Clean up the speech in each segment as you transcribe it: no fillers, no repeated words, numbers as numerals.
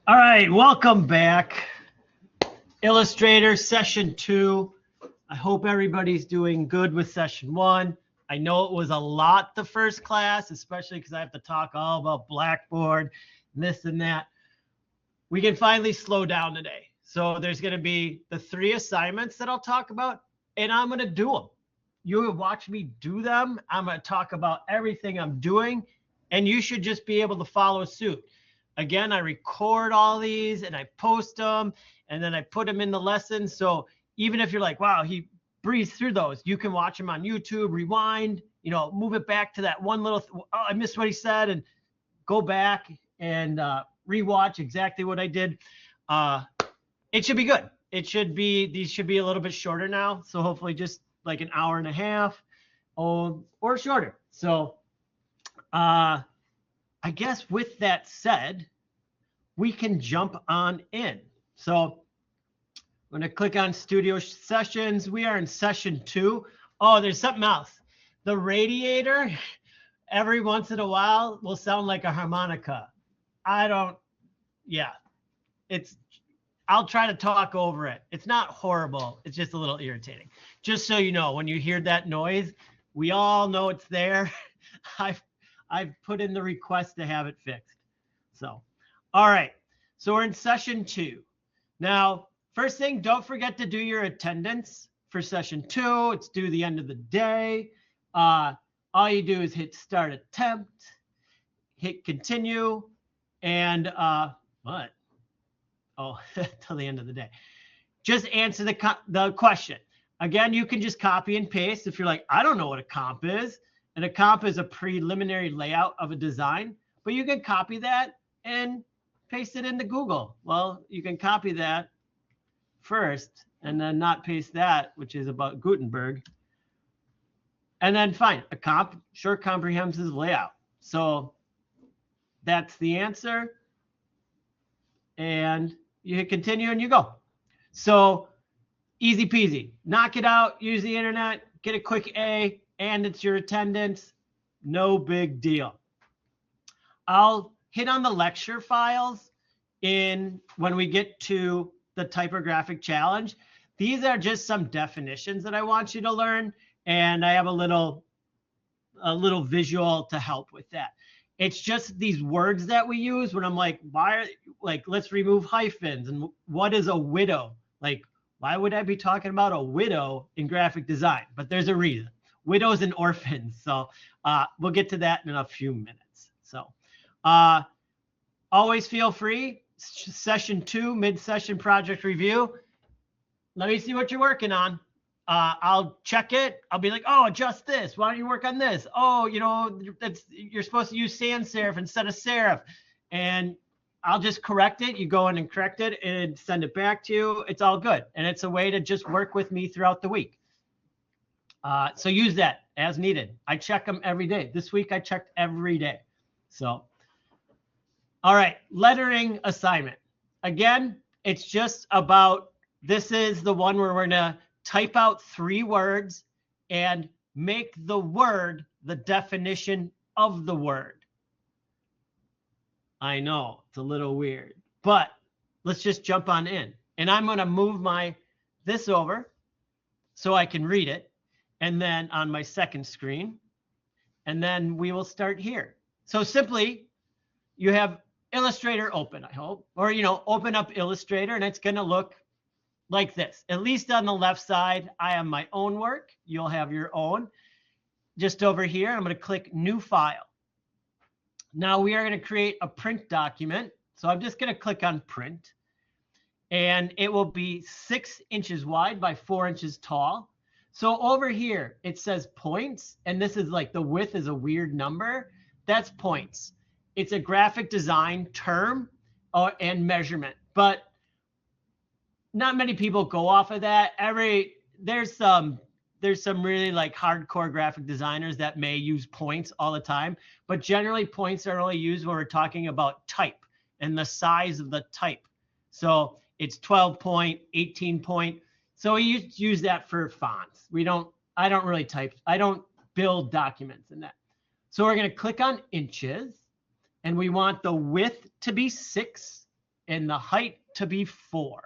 All right, welcome back. Illustrator session 2. I hope everybody's doing good with session 1. I know it was a lot the first class, especially because I have to talk all about Blackboard, and this and that. We can finally slow down today. So there's going to be the 3 assignments that I'll talk about, and I'm going to do them. You will watch me do them. I'm going to talk about everything I'm doing, and you should just be able to follow suit. Again, I record all these and I post them and then I put them in the lesson. So even if you're like, wow, he breezed through those, you can watch them on YouTube, rewind, move it back to that one little, oh, I missed what he said, and go back and rewatch exactly what I did. It should be good. These should be a little bit shorter now. So hopefully just like an hour and a half or shorter. So, I guess with that said, we can jump on in. So I'm going to click on Studio Sessions. We are in session 2. Oh, there's something else. The radiator, every once in a while, will sound like a harmonica. I'll try to talk over it. It's not horrible. It's just a little irritating. Just so you know, when you hear that noise, we all know it's there. I've put in the request to have it fixed. So, all right. So we're in session 2. Now, first thing, don't forget to do your attendance for session 2. It's due the end of the day. All you do is hit start attempt, hit continue, and what? Oh, till the end of the day. Just answer the question. Again, you can just copy and paste if you're like, I don't know what a comp is. And a comp is a preliminary layout of a design, but you can copy that and paste it into Google. Well, you can copy that first and then not paste that, which is about Gutenberg. And then fine, a comp, short comprehensive layout. So that's the answer. And you hit continue and you go. So easy peasy, knock it out, use the internet, get a quick A, and it's your attendance. No big deal. I'll hit on the lecture files when we get to the typographic challenge. These are just some definitions that I want you to learn, and I have a little visual to help with that. It's just these words that we use when I'm like, let's remove hyphens, and what is a widow? Like, why would I be talking about a widow in graphic design? But there's a reason. Widows and orphans. So we'll get to that in a few minutes. So always feel free. Session 2, mid-session project review. Let me see what you're working on. I'll check it. I'll be like, oh, adjust this. Why don't you work on this? Oh, you're supposed to use sans serif instead of serif. And I'll just correct it. You go in and correct it and send it back to you. It's all good. And it's a way to just work with me throughout the week. So use that as needed. I check them every day. This week I checked every day. So, all right, lettering assignment. Again, it's just about, this is the one where we're gonna type out 3 words and make the word the definition of the word. I know, it's a little weird, but let's just jump on in. And I'm gonna move this over so I can read it. And then on my second screen, and then we will start here. So simply, you have Illustrator open, I hope, or, open up Illustrator, and it's going to look like this. At least on the left side, I have my own work. You'll have your own. Just over here, I'm going to click New File. Now we are going to create a print document. So I'm just going to click on Print, and it will be 6 inches wide by 4 inches tall. So over here, it says points, and this is like the width is a weird number. That's points. It's a graphic design term and measurement, but not many people go off of that. There's some really like hardcore graphic designers that may use points all the time, but generally points are only used when we're talking about type and the size of the type. So it's 12 point, 18 point. So we use that for fonts. I don't really type. I don't build documents in that. So we're going to click on inches, and we want the width to be 6 and the height to be 4.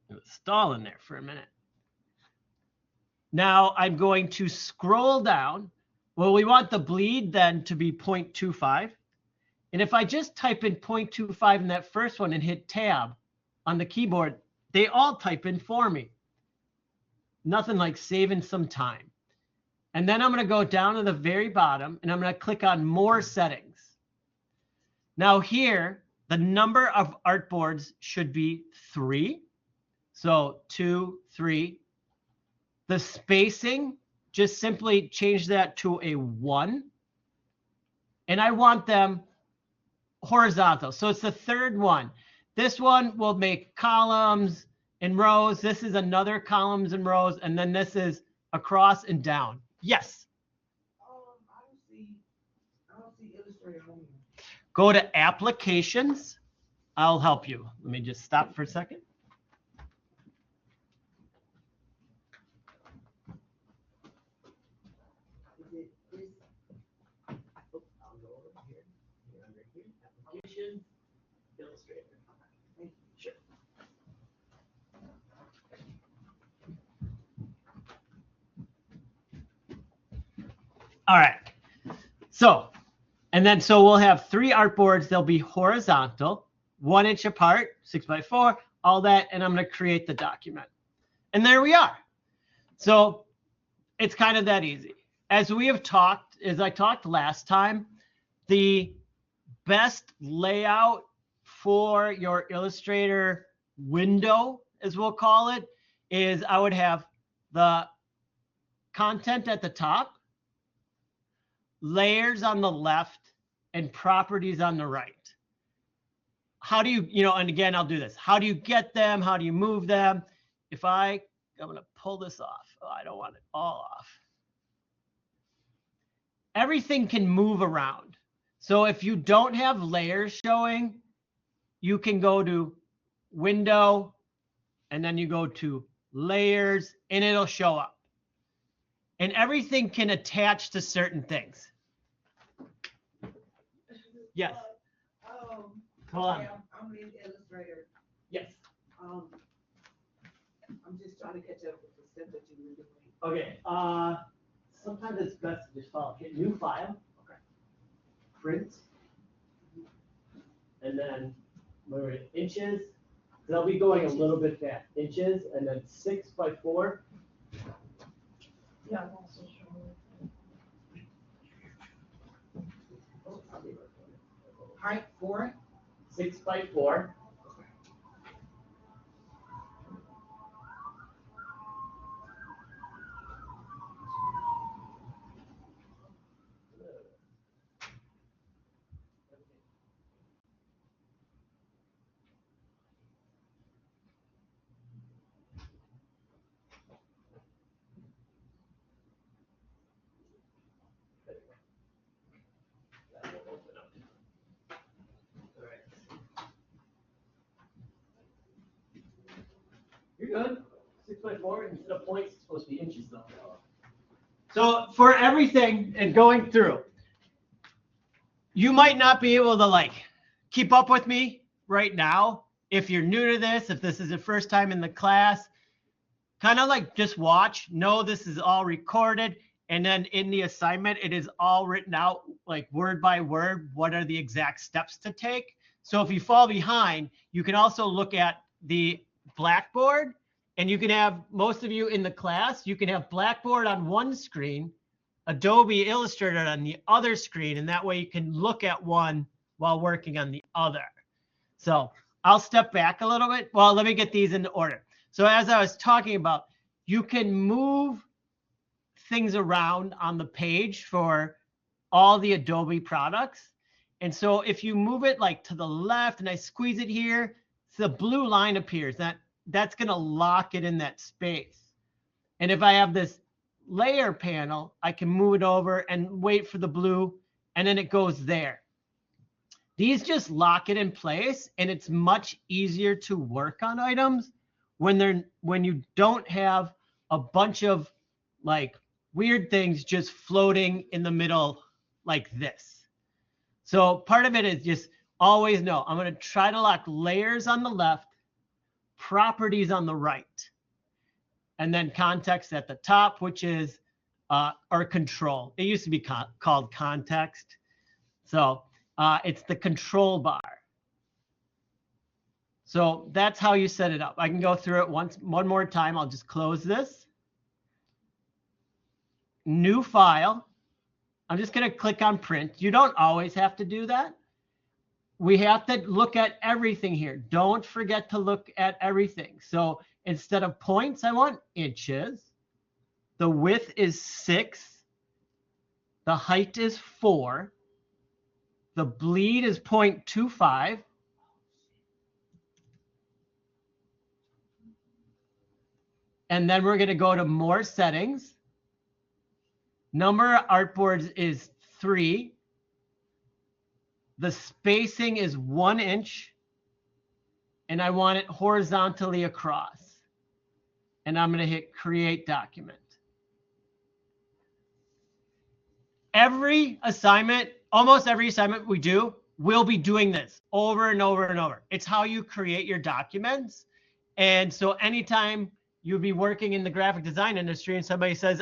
It was stalling there for a minute. Now I'm going to scroll down. Well, we want the bleed then to be 0.25. And if I just type in 0.25 in that first one and hit tab on the keyboard, they all type in for me. Nothing like saving some time. And then I'm going to go down to the very bottom and I'm going to click on more settings. Now here, the number of artboards should be 3. So 2, 3. The spacing, just simply change that to a 1. And I want them horizontal. So it's the third one. This one will make columns and rows. This is another columns and rows. And then this is across and down. Yes. I don't see Illustrator on here. Go to applications. I'll help you. Let me just stop for a second. Illustrator. Sure. All right. So we'll have 3 artboards. They'll be horizontal, 1 inch apart, 6 by 4, all that. And I'm going to create the document. And there we are. So it's kind of that easy. As I talked last time, the best layout for your Illustrator window, as we'll call it, is I would have the content at the top, layers on the left, and properties on the right. How do you, and again, I'll do this. How do you get them? How do you move them? I'm going to pull this off. Oh, I don't want it all off. Everything can move around. So if you don't have layers showing, you can go to Window, and then you go to Layers, and it'll show up. And everything can attach to certain things. Yes. Hold on. I'm in Illustrator. Yes. I'm just trying to catch up with the stuff that you were doing. Okay. Sometimes it's best to just hit new file. Okay. Print. And then we're at inches. They'll be going a little bit fast. Inches, and then 6 by 4. Yeah, I'm also showing. Height 4. 6 by 4. You're good. 6 by 4 instead of points, it's supposed to be inches though. So for everything and going through, you might not be able to keep up with me right now. If you're new to this, if this is the first time in the class, kind of just watch. Know this is all recorded. And then in the assignment, it is all written out word by word. What are the exact steps to take? So if you fall behind, you can also look at the Blackboard, and you can have, most of you in the class, you can have Blackboard on one screen, Adobe Illustrator on the other screen, and that way you can look at one while working on the other. So I'll step back a little bit. Well, let me get these into order. So as I was talking about, you can move things around on the page for all the Adobe products. And so if you move it to the left and I squeeze it here, the blue line appears. That's going to lock it in that space. And if I have this layer panel, I can move it over and wait for the blue, and then it goes there. These just lock it in place, and it's much easier to work on items when you don't have a bunch of weird things just floating in the middle like this. So part of it is just always know, I'm going to try to lock layers on the left, properties on the right, and then context at the top, which is our control. It used to be called context. So it's the control bar. So that's how you set it up. I can go through it one more time. I'll just close this. New file. I'm just going to click on print. You don't always have to do that. We have to look at everything here. Don't forget to look at everything. So instead of points, I want inches. The width is 6. The height is 4. The bleed is 0.25. And then we're going to go to more settings. Number of artboards is 3. The spacing is 1 inch. And I want it horizontally across. And I'm going to hit create document. Every assignment, almost every assignment we do, we'll be doing this over and over and over. It's how you create your documents. And so anytime you'll be working in the graphic design industry and somebody says,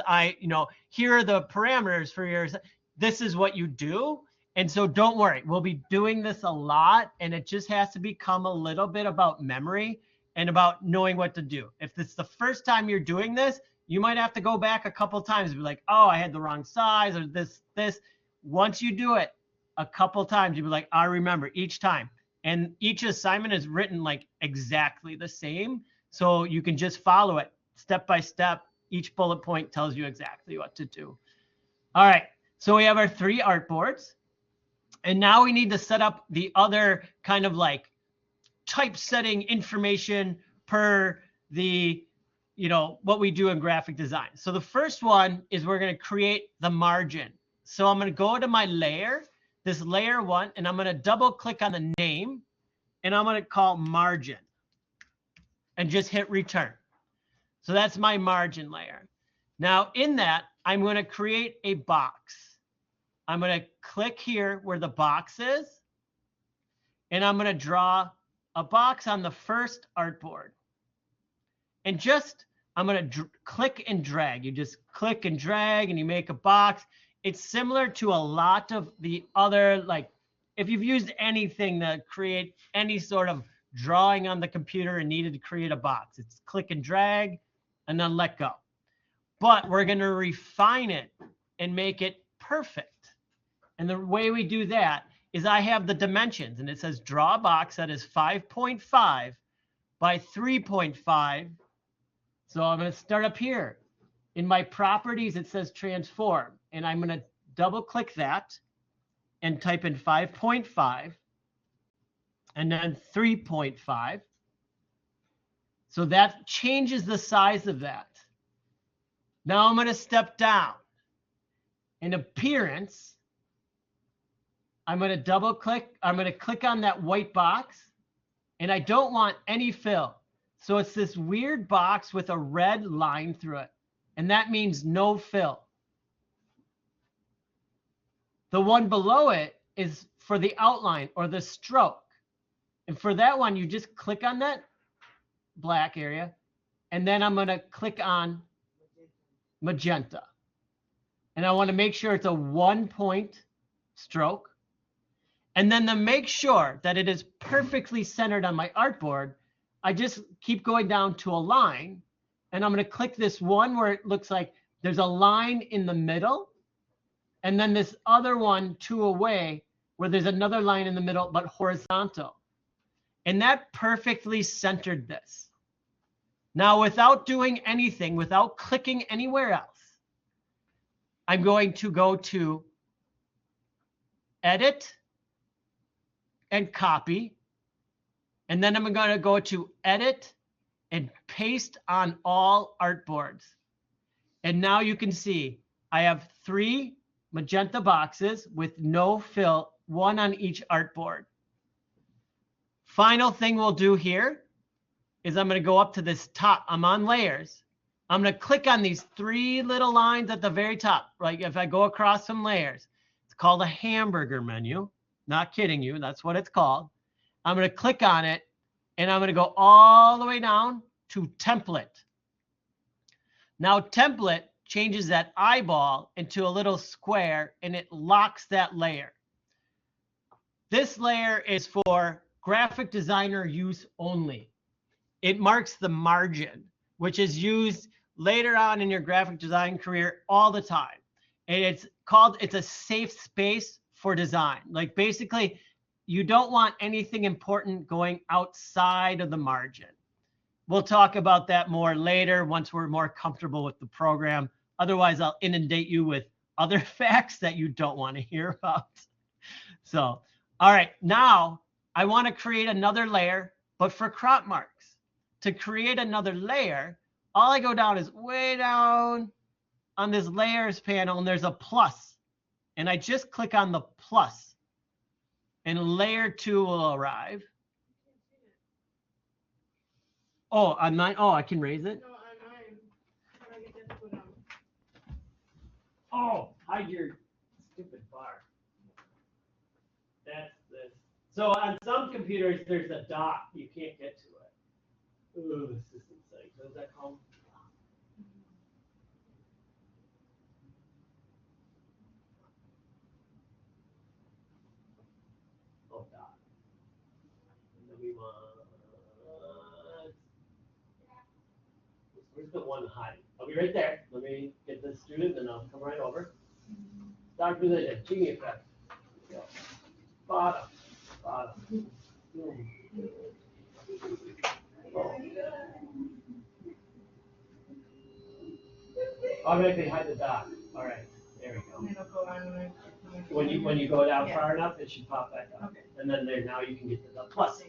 here are the parameters for yours, this is what you do. And so don't worry, we'll be doing this a lot, and it just has to become a little bit about memory and about knowing what to do. If it's the first time you're doing this, you might have to go back a couple times and be like, oh, I had the wrong size or this. Once you do it a couple times, you'll be like, I remember each time. And each assignment is written like exactly the same. So you can just follow it step by step. Each bullet point tells you exactly what to do. All right, so we have our 3 artboards. And now we need to set up the other kind of like typesetting information per the, what we do in graphic design. So the first one is we're going to create the margin. So I'm going to go to my layer, this layer 1, and I'm going to double click on the name, and I'm going to call margin and just hit return. So that's my margin layer. Now in that, I'm going to create a box. I'm going to click here where the box is, and I'm going to draw a box on the first artboard. And I'm going to click and drag. You just click and drag and you make a box. It's similar to a lot of the other, like if you've used anything to create any sort of drawing on the computer and needed to create a box, it's click and drag and then let go. But we're going to refine it and make it perfect. And the way we do that is I have the dimensions, and it says draw a box that is 5.5 by 3.5. So I'm going to start up here. In my properties, it says transform, and I'm going to double click that and type in 5.5 and then 3.5. So that changes the size of that. Now I'm going to step down. In appearance, I'm going to double click. I'm going to click on that white box, and I don't want any fill. So it's this weird box with a red line through it, and that means no fill. The one below it is for the outline or the stroke. And for that one, you just click on that black area, and then I'm going to click on magenta. And I want to make sure it's a 1-point stroke. And then to make sure that it is perfectly centered on my artboard, I just keep going down to a line, and I'm going to click this one where it looks like there's a line in the middle, and then this other one 2 away where there's another line in the middle but horizontal. And that perfectly centered this. Now, without doing anything, without clicking anywhere else, I'm going to go to Edit and Copy. And then I'm going to go to Edit and Paste on all artboards. And now you can see I have 3 magenta boxes with no fill, 1 on each artboard. Final thing we'll do here is I'm going to go up to this top. I'm on layers. I'm going to click on these 3 little lines at the very top. Like if I go across some layers, it's called a hamburger menu. Not kidding you. That's what it's called. I'm going to click on it, and I'm going to go all the way down to template. Now, template changes that eyeball into a little square, and it locks that layer. This layer is for graphic designer use only. It marks the margin, which is used later on in your graphic design career all the time. And it's a safe space for design. Like basically, you don't want anything important going outside of the margin. We'll talk about that more later once we're more comfortable with the program. Otherwise, I'll inundate you with other facts that you don't want to hear about. So, all right, now I want to create another layer, but for crop marks. To create another layer, all I go down is way down on this layers panel, and there's a plus. And I just click on the plus, and layer 2 will arrive. Oh, on mine? Oh, I can raise it? No, on mine. How do I get that to go down? Oh, hide your stupid bar. That's this. So on some computers, there's a dot. You can't get to it. Ooh, system site. What is that called? Oh, dot. And then we want. Where's the one hiding? I'll be right there. Let me get this student, and I'll come right over. Dr. The Genie effect. Bottom. Bottom. Oh. Automatically hide the dot. All right, there we go. And it'll go on When you go down far enough, it should pop back up. Okay. And then there, now you can get to the plus.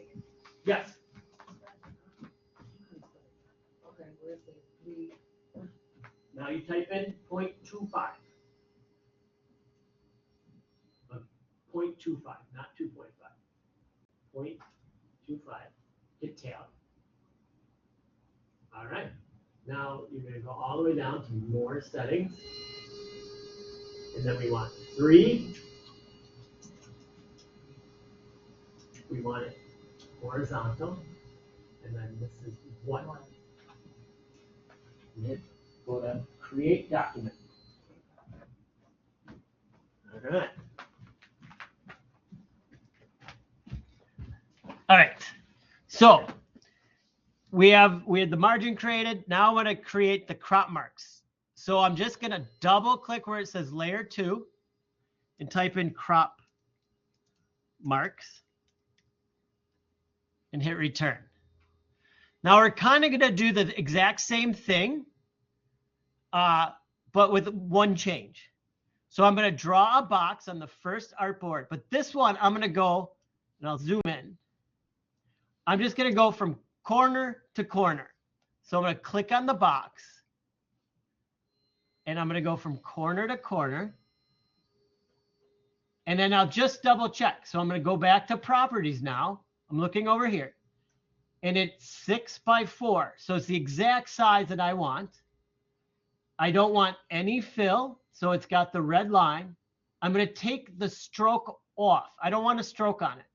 Yes. Okay, where's the Now you type in 0.25. 0.25, not 2.5. 0.25. Hit tab. All right. Now you're going to go all the way down to more settings. And then we want 3. We want it horizontal. And then this is 1. And hit go to create document. All right. All right. So we had the margin created. Now I want to create the crop marks. So I'm just going to double click where it says layer 2 and type in crop marks and hit return. Now we're kind of going to do the exact same thing, but with one change. So I'm going to draw a box on the first artboard, but this one I'm going to go, and I'll zoom in. I'm just going to go from corner to corner. So I'm going to click on the box, and I'm going to go from corner to corner. And then I'll just double check. So I'm going to go back to properties now. I'm looking over here. And it's 6 by 4. So it's the exact size that I want. I don't want any fill. So it's got the red line. I'm going to take the stroke off. I don't want a stroke on it.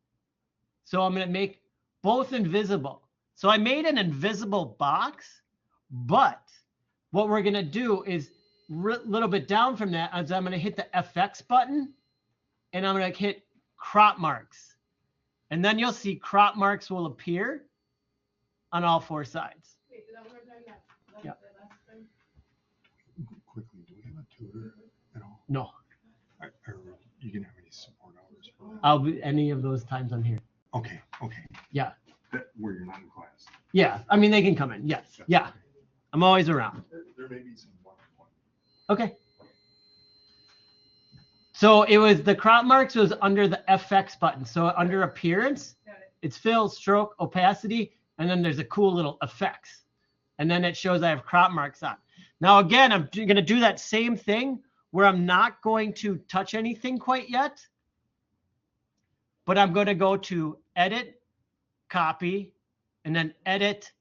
So I'm going to make both invisible. So I made an invisible box, but what we're going to do is a little bit down from that is I'm going to hit the FX button, and I'm going to hit crop marks. And then you'll see crop marks will appear on all 4 sides. Wait, did I work on that? Yeah. Quickly, do we have a tutor at all? No, Or you can have any support hours for that? I'll be any of those times I'm here. Okay, okay. Yeah. Where you're not in class. Yeah, I mean, they can come in. Yes. Yeah, I'm always around. There may be some one-on-one. Okay. So it was the crop marks was under the FX button. So under appearance, it's fill, stroke, opacity, and then there's a cool little effects. And then it shows I have crop marks on. Now, again, I'm going to do that same thing where I'm not going to touch anything quite yet, but I'm going to go to edit, copy, and then edit,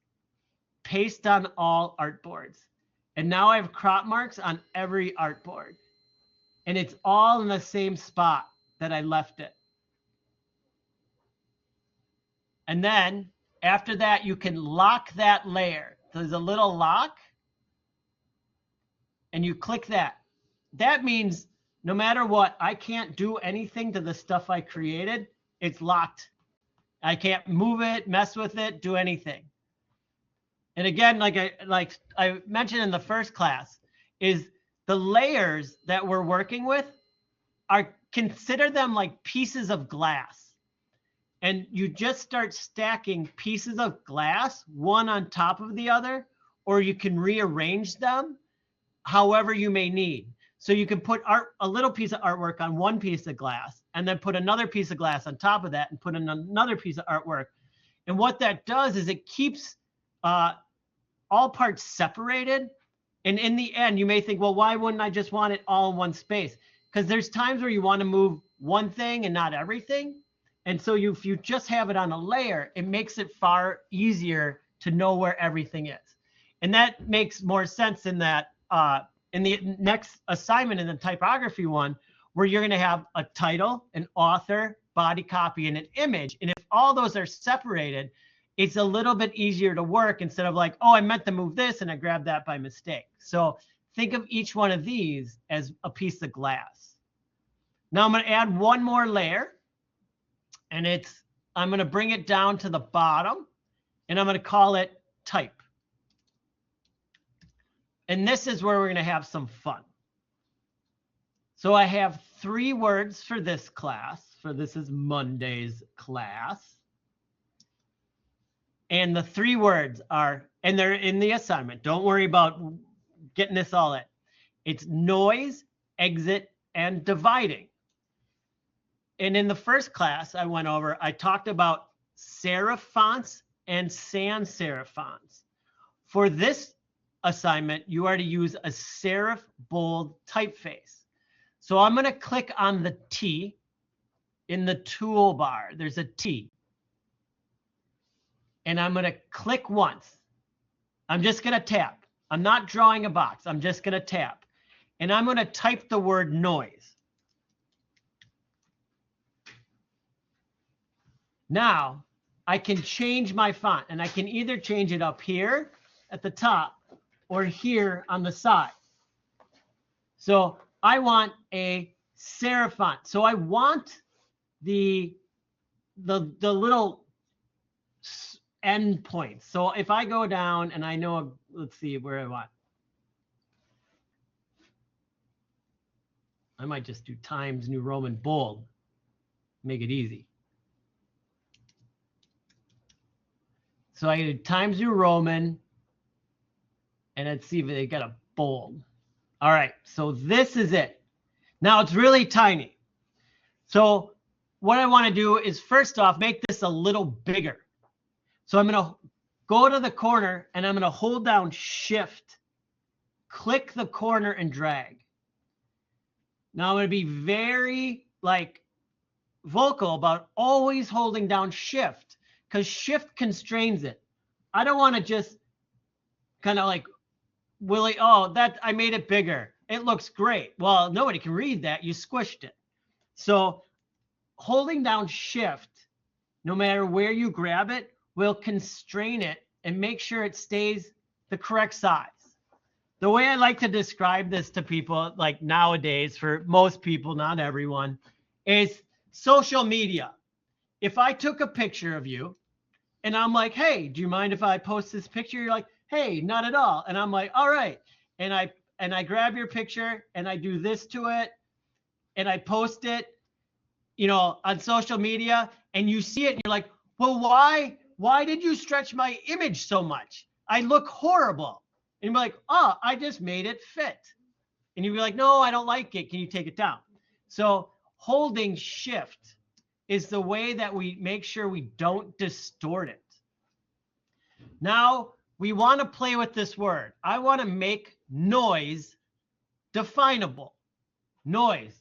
paste on all artboards. And now I have crop marks on every artboard. And it's all in the same spot that I left it. And then after that, you can lock that layer. There's a little lock, and you click that. That means no matter what, I can't do anything to the stuff I created. It's locked. I can't move it, mess with it, do anything. And again, like I mentioned in the first class, is the layers that we're working with are, consider them like pieces of glass. And you just start stacking pieces of glass, one on top of the other, or you can rearrange them however you may need. So you can put a little piece of artwork on one piece of glass, and then put another piece of glass on top of that, and put another piece of artwork. And what that does is it keeps all parts separated. And in the end, you may think, well, why wouldn't I just want it all in one space? Because there's times where you want to move one thing and not everything. And so if you just have it on a layer, it makes it far easier to know where everything is. And that makes more sense in that in the next assignment, in the typography one, where you're going to have a title, an author, body copy, and an image. And if all those are separated, it's a little bit easier to work instead of like, oh, I meant to move this and I grabbed that by mistake. So think of each one of these as a piece of glass. Now I'm going to add one more layer, and I'm going to bring it down to the bottom, and I'm going to call it type. And this is where we're going to have some fun. So I have 3 words for this class, for this is Monday's class. And the 3 words are, and they're in the assignment. Don't worry about getting this all in. It's noise, exit, and dividing. And in the first class I went over, I talked about serif fonts and sans serif fonts. For this assignment, you are to use a serif bold typeface. So I'm going to click on the T in the toolbar. There's a T. And I'm going to click once. I'm just going to tap. I'm not drawing a box. I'm just going to tap. And I'm going to type the word noise. Now, I can change my font, and I can either change it up here at the top or here on the side. So I want a serif font. So I want the little end points. So if I go down and I know, let's see where I want. I might just do Times New Roman bold, make it easy. So I do Times New Roman, and let's see if they got a bold. All right, so this is it. Now it's really tiny. So what I want to do is first off, make this a little bigger. So I'm going to go to the corner, and I'm going to hold down Shift, click the corner, and drag. Now I'm going to be very vocal about always holding down Shift, because Shift constrains it. I don't want to just kind of Willie, oh, that I made it bigger. It looks great. Well, nobody can read that. You squished it. So holding down Shift, no matter where you grab it, will constrain it and make sure it stays the correct size. The way I like to describe this to people, like nowadays, for most people, not everyone, is social media. If I took a picture of you and I'm like, hey, do you mind if I post this picture? You're like, hey, not at all. And I'm like, all right. And I grab your picture and I do this to it and I post it, on social media, and you see it and you're like, well, why did you stretch my image so much? I look horrible. And you'd be like, oh, I just made it fit. And you'd be like, no, I don't like it. Can you take it down? So holding Shift is the way that we make sure we don't distort it. Now we want to play with this word. I want to make noise definable. Noise,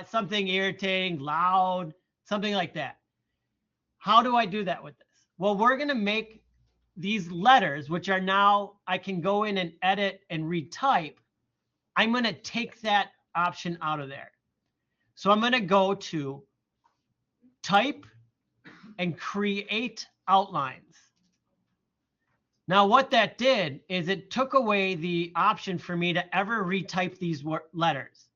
something irritating, loud, something like that. How do I do that with this? Well, we're going to make these letters, which are now, I can go in and edit and retype. I'm going to take that option out of there. So I'm going to go to type and create outlines. Now what that did is it took away the option for me to ever retype these letters.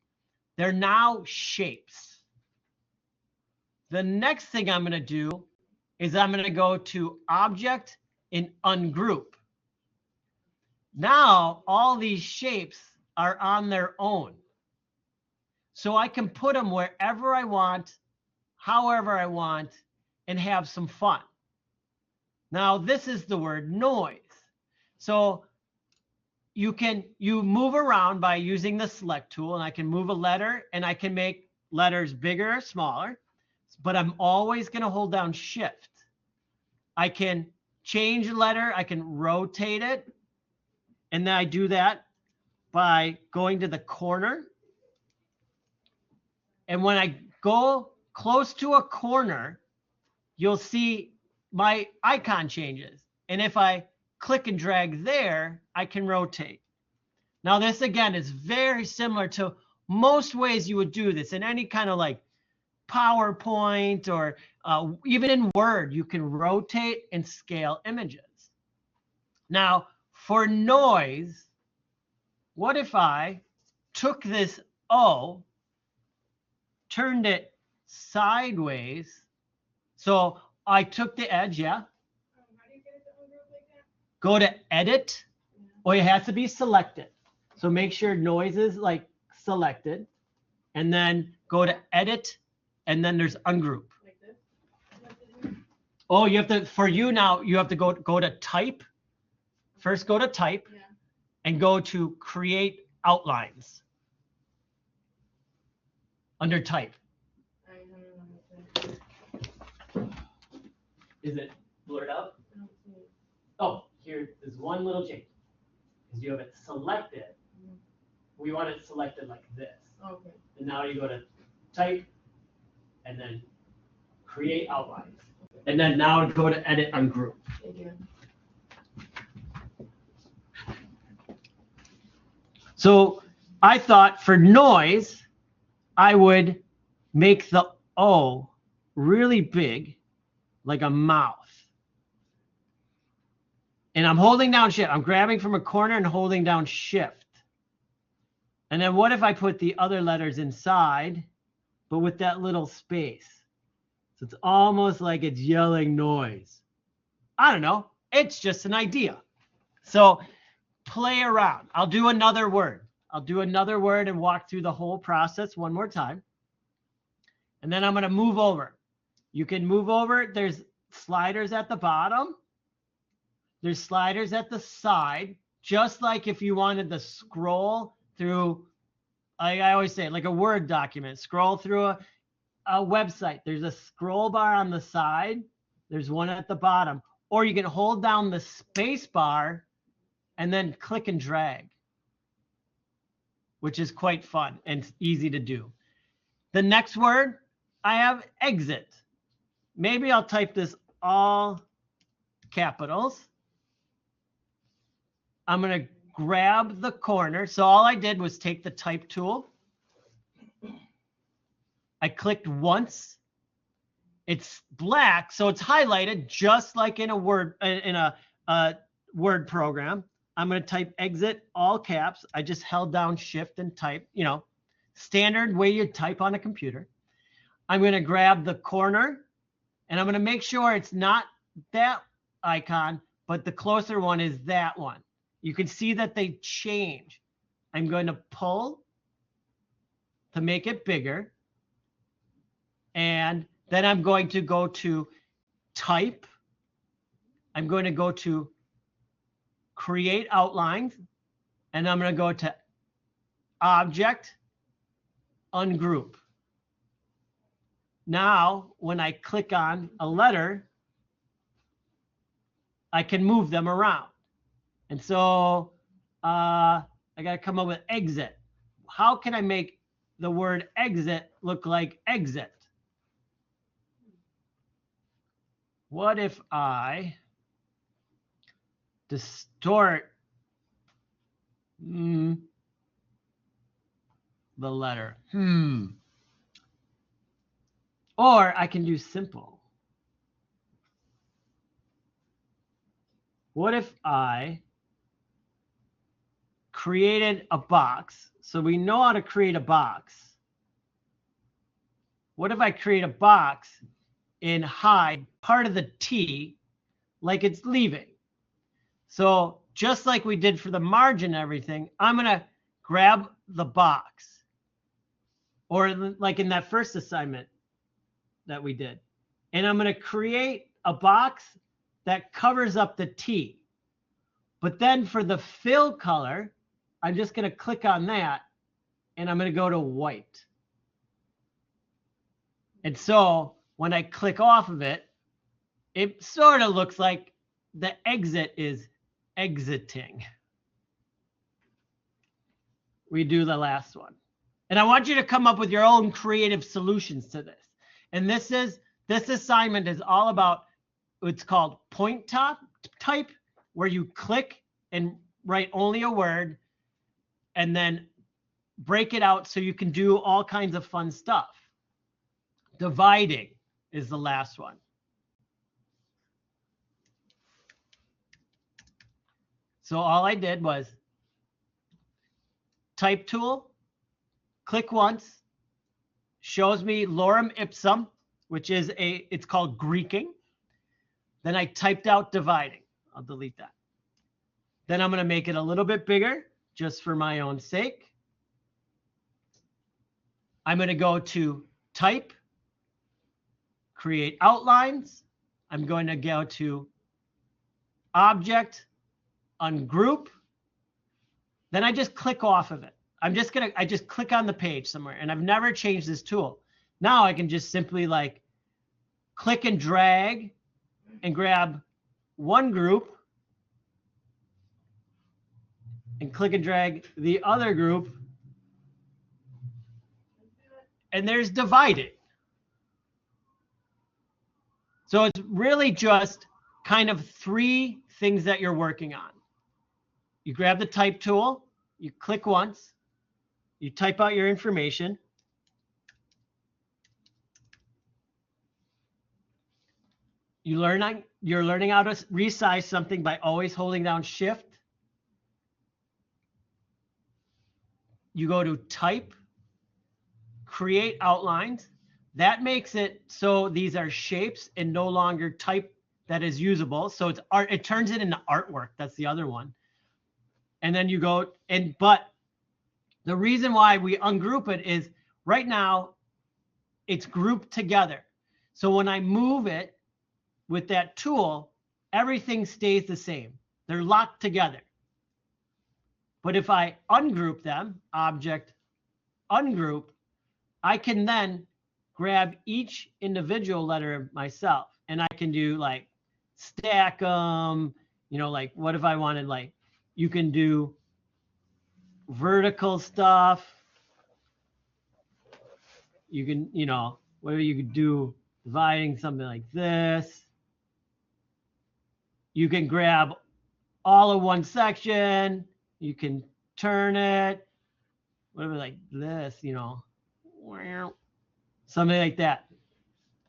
They're now shapes. The next thing I'm going to do is I'm going to go to Object and Ungroup. Now all these shapes are on their own. So I can put them wherever I want, however I want, and have some fun. Now this is the word noise. So you move around by using the select tool, and I can move a letter and I can make letters bigger or smaller, but I'm always going to hold down shift. I can change a letter, I can rotate it, and then I do that by going to the corner. And when I go close to a corner, you'll see my icon changes. And if I click and drag there, I can rotate. Now this again is very similar to most ways you would do this in any kind of like PowerPoint or even in Word, you can rotate and scale images. Now for noise, what if I took this O, turned it sideways? So I took the edge, yeah. How do you get it to ungroup like that? Go to edit, or it has to be selected. So make sure noise is like selected, and then go to edit, and then there's ungroup. Like this? What to do? Oh, you have to, for you now, you have to go to type. First go to type Yeah. and go to create outlines under type. I don't know. Is it blurred out? I don't see it. Oh, here, there's one little change. Because you have it selected. Mhm. We want it selected like this. Okay. And now you go to type and then create outlines. And then now go to edit ungroup. Thank you. So I thought for noise, I would make the O really big, like a mouth. And I'm holding down shift. I'm grabbing from a corner and holding down shift. And then what if I put the other letters inside, but with that little space? So it's almost like it's yelling noise. I don't know. It's just an idea. So play around. I'll do another word. I'll do another word and walk through the whole process one more time. And then I'm going to move over. You can move over. There's sliders at the bottom. There's sliders at the side, just like if you wanted to scroll through, I always say, like a Word document, scroll through a website. There's a scroll bar on the side. There's one at the bottom. Or you can hold down the space bar and then click and drag, which is quite fun and easy to do. The next word, I have exit. Maybe I'll type this all capitals. I'm going to grab the corner. So all I did was take the type tool. I clicked once. It's black, so it's highlighted just like in a Word Word program. I'm going to type exit all caps. I just held down shift and type, standard way you type on a computer. I'm going to grab the corner and I'm going to make sure it's not that icon, but the closer one is that one. You can see that they change. I'm going to pull to make it bigger. And then I'm going to go to type. I'm going to go to create outlines. And I'm going to go to object, ungroup. Now, when I click on a letter, I can move them around. And so I got to come up with exit. How can I make the word exit look like exit? What if I distort the letter? Or I can do simple. what if I created a box? So we know how to create a box. What if I create a box and hide part of the T like it's leaving? So just like we did for the margin and everything, I'm going to grab the box, or like in that first assignment that we did, and I'm going to create a box that covers up the T. But then for the fill color, I'm just going to click on that, and I'm going to go to white. And so when I click off of it, it sort of looks like the exit is exiting. We do the last one. And I want you to come up with your own creative solutions to this. And this assignment is all about, it's called point type, where you click and write only a word and then break it out so you can do all kinds of fun stuff. Dividing is the last one. So all I did was type tool, click once, shows me lorem ipsum, which is it's called Greeking. Then I typed out dividing. I'll delete that. Then I'm going to make it a little bit bigger just for my own sake. I'm going to go to type, create outlines. I'm going to go to object, ungroup. Then I just click off of it. I just click on the page somewhere, and I've never changed this tool. Now I can just simply like click and drag and grab one group and click and drag the other group, and there's divided. So it's really just kind of three things that you're working on. You grab the type tool, you click once, you type out your information. You're learning how to resize something by always holding down Shift. You go to type, create outlines. That makes it so these are shapes and no longer type that is usable. So it's art, it turns it into artwork. That's the other one. And then you go but the reason why we ungroup it is right now it's grouped together. So when I move it with that tool, everything stays the same. They're locked together. But if I ungroup them, object, ungroup, I can then grab each individual letter myself, and I can do like stack them, like what if I wanted, like, you can do vertical stuff. You can, whatever you could do, dividing something like this. You can grab all of one section. You can turn it, whatever, like this, something like that.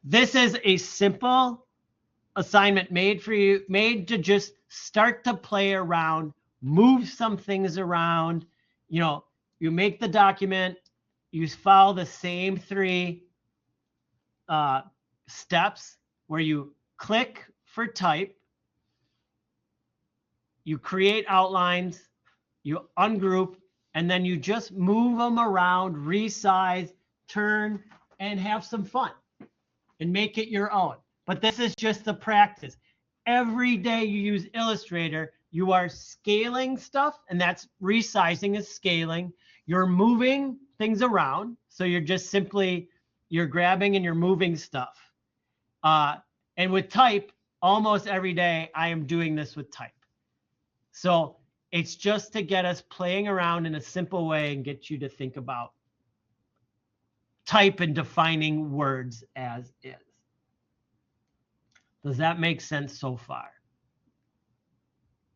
This is a simple assignment made for you, made to just start to play around, move some things around. You make the document, you follow the same three steps where you click for type, you create outlines, you ungroup, and then you just move them around, resize, turn, and have some fun and make it your own. But this is just the practice. Every day you use Illustrator, you are scaling stuff, and that's resizing is scaling. You're moving things around. So you're just simply, you're grabbing and you're moving stuff. And with type, almost every day I am doing this with type. So it's just to get us playing around in a simple way and get you to think about type and defining words as is. Does that make sense so far?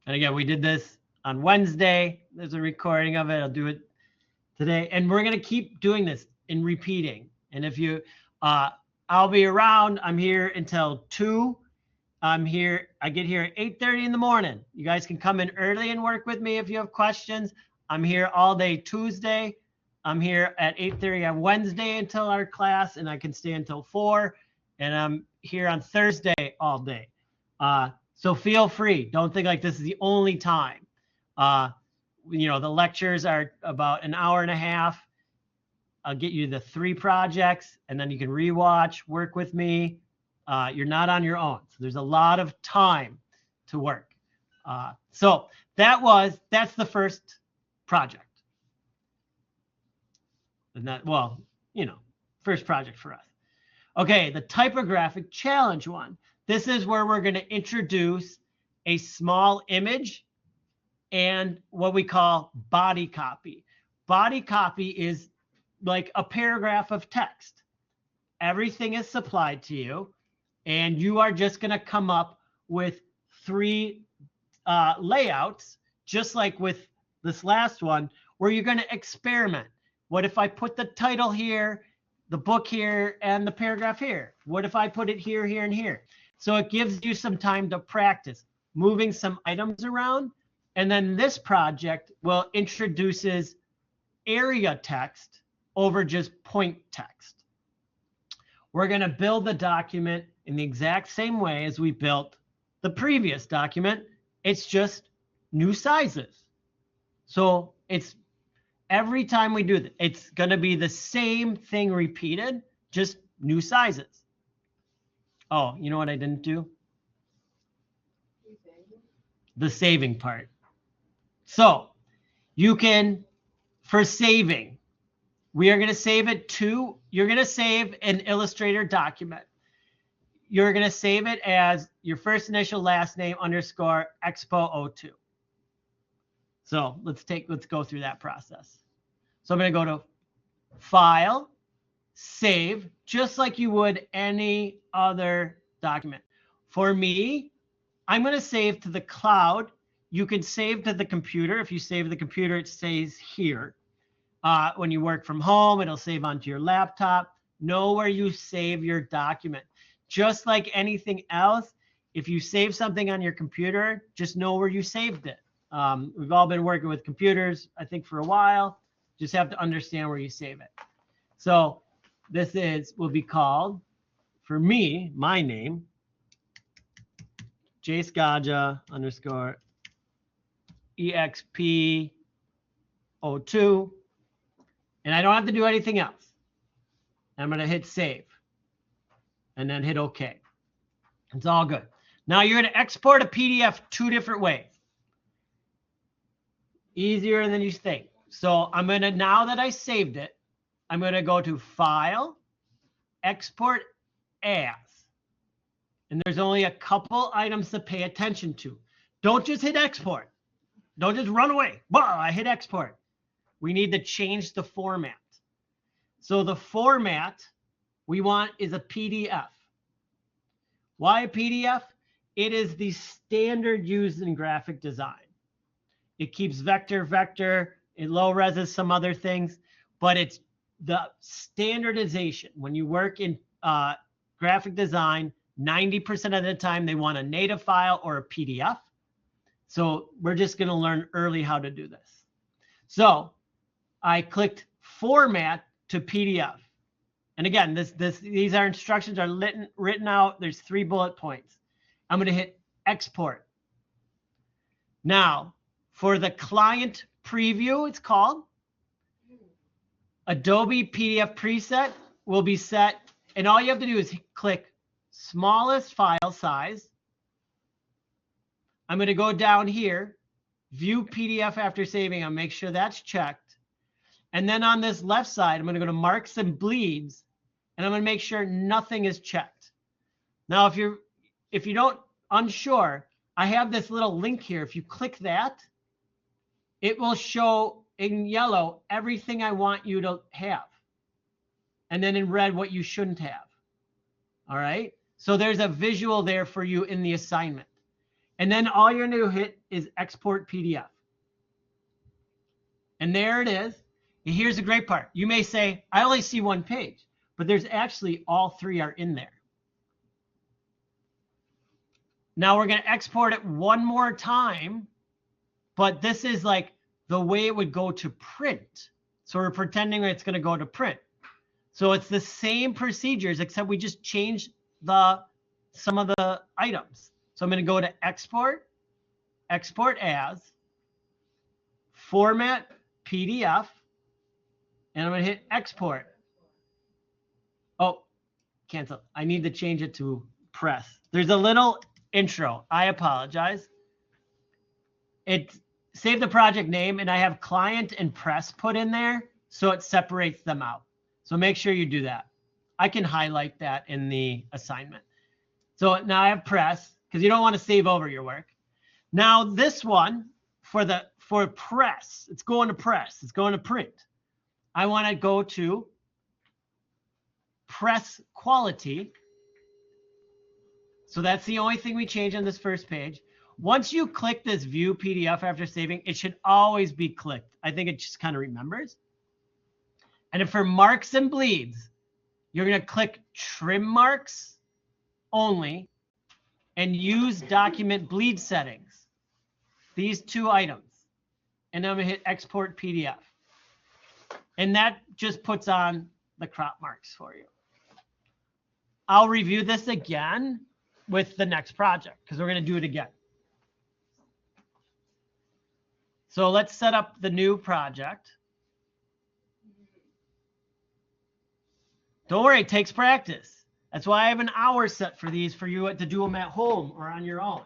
And again, we did this on Wednesday. There's a recording of it. I'll do it today. And we're going to keep doing this and repeating. And if you, I'll be around. I'm here until 2. I'm here. I get here at 8:30 in the morning. You guys can come in early and work with me if you have questions. I'm here all day Tuesday. I'm here at 8:30 on Wednesday until our class, and I can stay until 4. And I'm here on Thursday all day. So feel free. Don't think like this is the only time. The lectures are about an hour and a half. I'll get you the 3 projects, and then you can rewatch, work with me. You're not on your own. So there's a lot of time to work. So that's the first project. And first project for us. Okay, the typographic challenge one. This is where we're going to introduce a small image and what we call body copy. Body copy is like a paragraph of text. Everything is supplied to you, and you are just going to come up with 3 layouts, just like with this last one, where you're going to experiment. What if I put the title here, the book here, and the paragraph here? What if I put it here, here, and here? So it gives you some time to practice moving some items around. And then this project introduces area text over just point text. We're going to build the document in the exact same way as we built the previous document. It's just new sizes. So it's every time we do that, it's going to be the same thing repeated, just new sizes. Oh, you know what I didn't do? The saving part. So you can, for saving, we are going to save it to, you're going to save an Illustrator document. You're going to save it as your first initial, last name, _ Expo02. So let's go through that process. So I'm going to go to File, Save, just like you would any other document. For me, I'm going to save to the cloud. You can save to the computer. If you save to the computer, it stays here. When you work from home, it'll save onto your laptop. Know where you save your document. Just like anything else, if you save something on your computer, just know where you saved it. We've all been working with computers, I think, for a while. Just have to understand where you save it. So this will be called, for me, my name, JSgaja _ EXP02. And I don't have to do anything else. I'm going to hit save and then hit OK. It's all good. Now you're going to export a PDF 2 different ways. Easier than you think. So I'm going to, now that I saved it, I'm going to go to File, Export As. And there's only a couple items to pay attention to. Don't just hit export. Don't just run away. Wow, I hit export. We need to change the format. So the format we want is a PDF. Why a PDF? It is the standard used in graphic design. It keeps vector, it low reses some other things, but it's the standardization. When you work in graphic design, 90% of the time they want a native file or a PDF. So we're just going to learn early how to do this. So I clicked Format to PDF. And again, these are instructions are written out. There's 3 bullet points. I'm going to hit Export. Now, for the client preview, it's called, Adobe PDF preset will be set. And all you have to do is click smallest file size. I'm going to go down here, view PDF after saving. I'll make sure that's checked. And then on this left side, I'm going to go to marks and bleeds, and I'm going to make sure nothing is checked. Now, if you don't unsure, I have this little link here. If you click that, it will show in yellow everything I want you to have, and then in red what you shouldn't have. All right. So there's a visual there for you in the assignment. And then all you're going to hit is export PDF. And there it is. And here's the great part. You may say, I only see 1 page, but there's actually all 3 are in there. Now we're going to export it one more time, but this is like the way it would go to print. So we're pretending it's going to go to print. So it's the same procedures, except we just changed some of the items. So I'm going to go to export, export as, format PDF, and I'm going to hit export. Oh, cancel. I need to change it to press. There's a little intro. I apologize. It saved the project name, and I have client and press put in there, so it separates them out. So make sure you do that. I can highlight that in the assignment. So now I have press, because you don't want to save over your work. Now this one, for press, it's going to press. It's going to print. I want to go to press quality. So that's the only thing we change on this first page. Once you click this view PDF after saving, it should always be clicked. I think it just kind of remembers. And if for marks and bleeds, you're going to click trim marks only and use document bleed settings. These two items. And I'm going to hit export PDF. And that just puts on the crop marks for you. I'll review this again with the next project because we're going to do it again. So let's set up the new project. Don't worry, it takes practice. That's why I have an hour set for these for you to do them at home or on your own.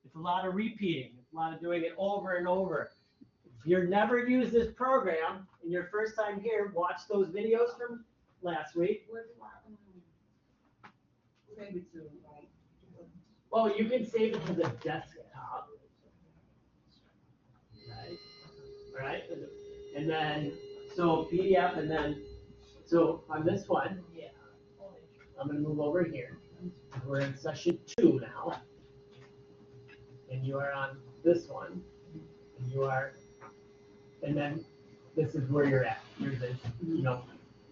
It's a lot of repeating. It's a lot of doing it over and over. If you've never used this program and your first time here, watch those videos from last week. Save it to, right? Well, you can save it to the desktop. Right? And then, so PDF, and then, so on this one, I'm going to move over here. We're in session 2 now. And you are on this one. And you are, and then this is where you're at. Here's this,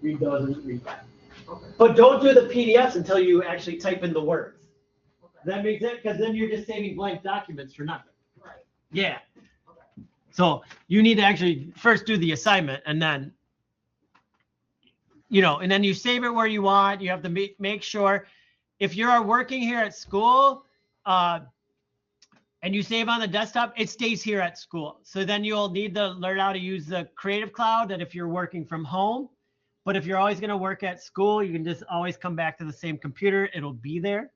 read those and read that. Okay. But don't do the PDFs until you actually type in the words. Okay. Does that make sense? Because then you're just saving blank documents for nothing. Right. Yeah. Okay. So you need to actually first do the assignment and then, and then you save it where you want. You have to make sure if you're working here at school and you save on the desktop, it stays here at school. So then you'll need to learn how to use the Creative Cloud that if you're working from home. But if you're always going to work at school, you can just always come back to the same computer. It'll be there.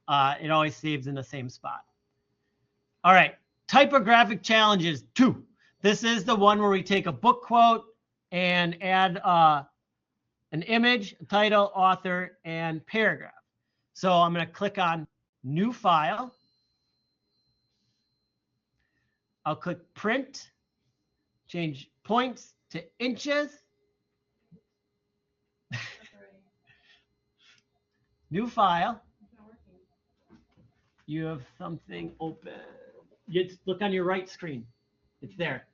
It always saves in the same spot. All right. Typographic challenges 2. This is the one where we take a book quote and add an image, a title, author, and paragraph. So I'm going to click on New File. I'll click Print, change points to inches. New file. You have something open. Just look on your right screen. It's there.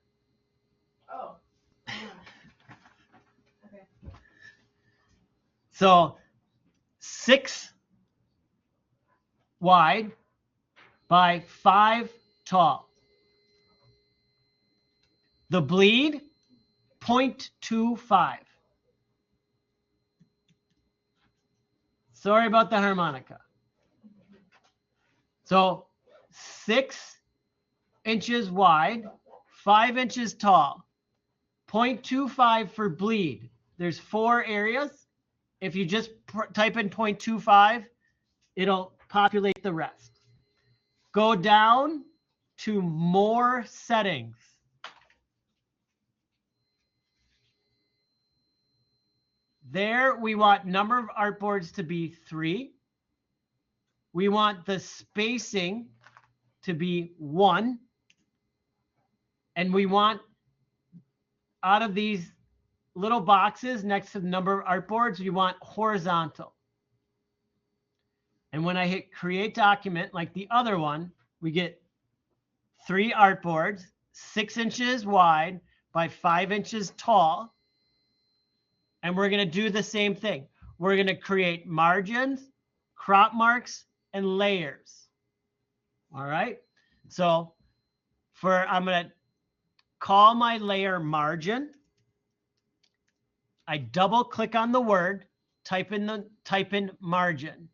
Oh. Okay. So 6 wide by 5 tall. The bleed, 0.25. Sorry about the harmonica. So 6 inches wide, 5 inches tall, 0.25 for bleed. There's 4 areas. If you just type in 0.25, it'll populate the rest. Go down to more settings. There, we want number of artboards to be 3. We want the spacing to be 1. And we want, out of these little boxes next to the number of artboards, we want horizontal. And when I hit create document, like the other one, we get 3 artboards, 6 inches wide by 5 inches tall. And we're going to do the same thing. We're going to create margins, crop marks, and layers. All right. So I'm going to call my layer margin. I double click on the word, type in margin.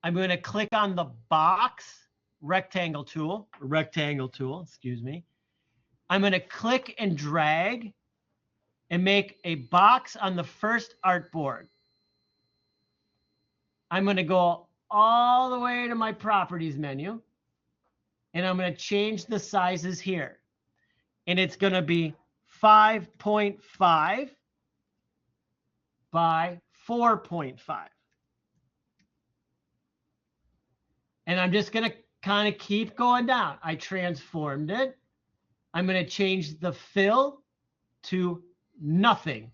I'm going to click on the box rectangle tool, excuse me. I'm going to click and drag and make a box on the first artboard. I'm going to go all the way to my properties menu, and I'm going to change the sizes here. And it's going to be 5.5 by 4.5. And I'm just going to kind of keep going down. I transformed it. I'm going to change the fill to nothing.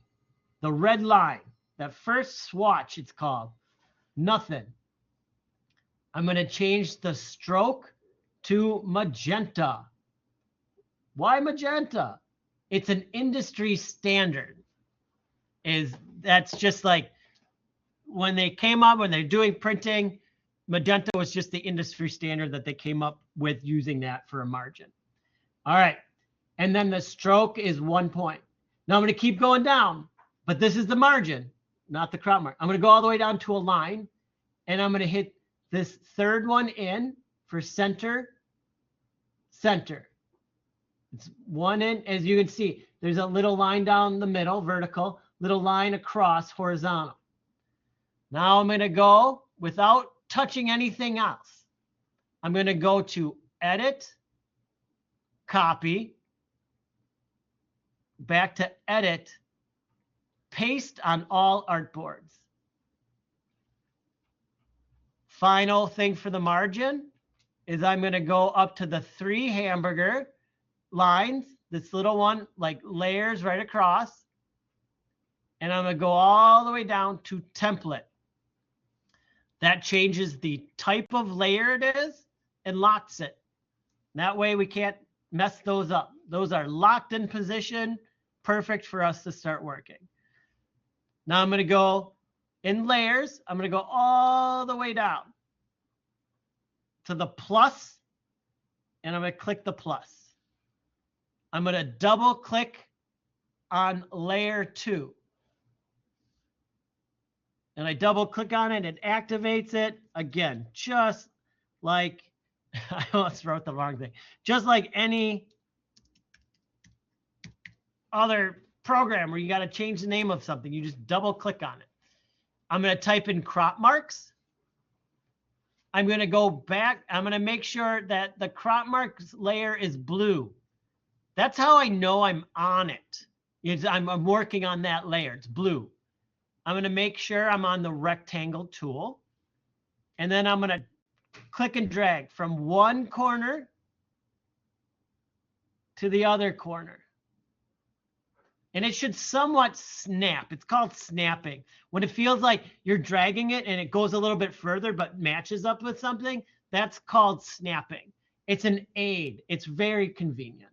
The red line, that first swatch, it's called nothing. I'm going to change the stroke to magenta. Why magenta? It's an industry standard. That's just like when they came up, when they're doing printing, magenta was just the industry standard that they came up with using that for a margin. All right. And then the stroke is 1 point. Now I'm going to keep going down, but this is the margin, not the crop mark. I'm going to go all the way down to a line, and I'm going to hit this third one in for center, center. It's one in. As you can see, there's a little line down the middle, vertical, little line across, horizontal. Now I'm going to go without touching anything else. I'm going to go to edit, copy, back to edit, paste on all artboards. Final thing for the margin is I'm going to go up to the 3 hamburger lines, this little one, like layers right across, and I'm going to go all the way down to template. That changes the type of layer it is and locks it. That way we can't mess those up. Those are locked in position, perfect for us to start working. Now I'm going to go in layers. I'm going to go all the way down to the plus, and I'm going to click the plus. I'm going to double click on layer 2. And I double click on it, it activates it. Again, just like, I almost wrote the wrong thing. Just like any other program where you got to change the name of something, you just double click on it. I'm going to type in crop marks. I'm going to go back. I'm going to make sure that the crop marks layer is blue. That's how I know I'm on it. I'm working on that layer. It's blue. I'm going to make sure I'm on the rectangle tool. And then I'm going to click and drag from one corner to the other corner. And it should somewhat snap. It's called snapping. When it feels like you're dragging it and it goes a little bit further but matches up with something, that's called snapping. It's an aid. It's very convenient.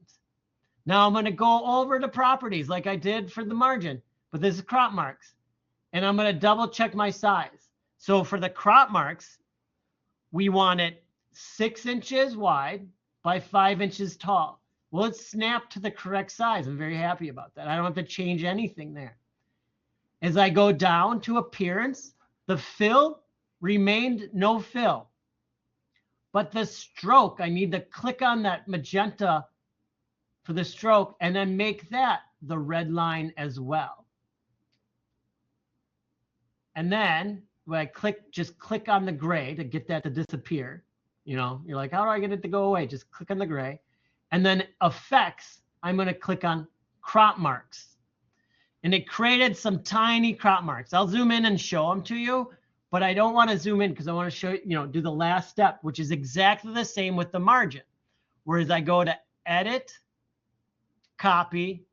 Now I'm going to go over the properties like I did for the margin, but this is crop marks. And I'm going to double check my size. So for the crop marks, we want it 6 inches wide by 5 inches tall. Well, it's snapped to the correct size. I'm very happy about that. I don't have to change anything there. As I go down to appearance, the fill remained no fill. But the stroke, I need to click on that magenta for the stroke and then make that the red line as well. And then when I just click on the gray to get that to disappear. You know, you're like, how do I get it to go away? Just click on the gray. And then effects, I'm going to click on crop marks. And it created some tiny crop marks. I'll zoom in and show them to you, but I don't want to zoom in because I want to show you, do the last step, which is exactly the same with the margin. Whereas I go to edit, copy,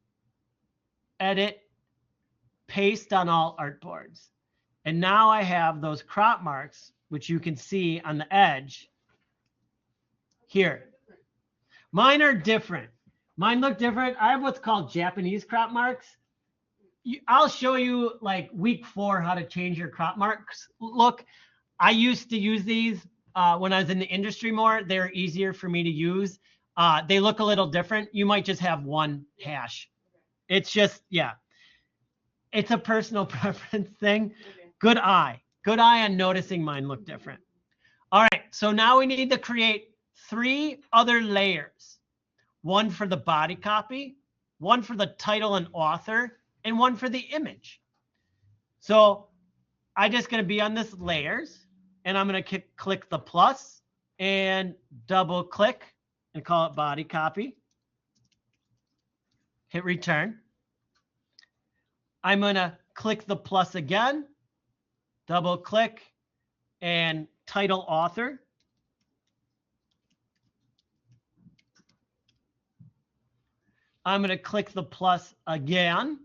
edit, paste on all artboards. And now I have those crop marks, which you can see on the edge here. Mine are different. Mine look different. I have what's called Japanese crop marks. I'll show you like week 4 how to change your crop marks look. I used to use these, when I was in the industry more, they're easier for me to use. They look a little different. You might just have one hash. It's just, yeah, it's a personal preference thing. Okay. Good eye on noticing mine look different. All right, so now we need to create 3 other layers. One for the body copy, one for the title and author, and one for the image. So I'm just going to be on this layers, and I'm going to click the plus and double click and call it body copy. Hit return. I'm going to click the plus again, double click, and title author. I'm going to click the plus again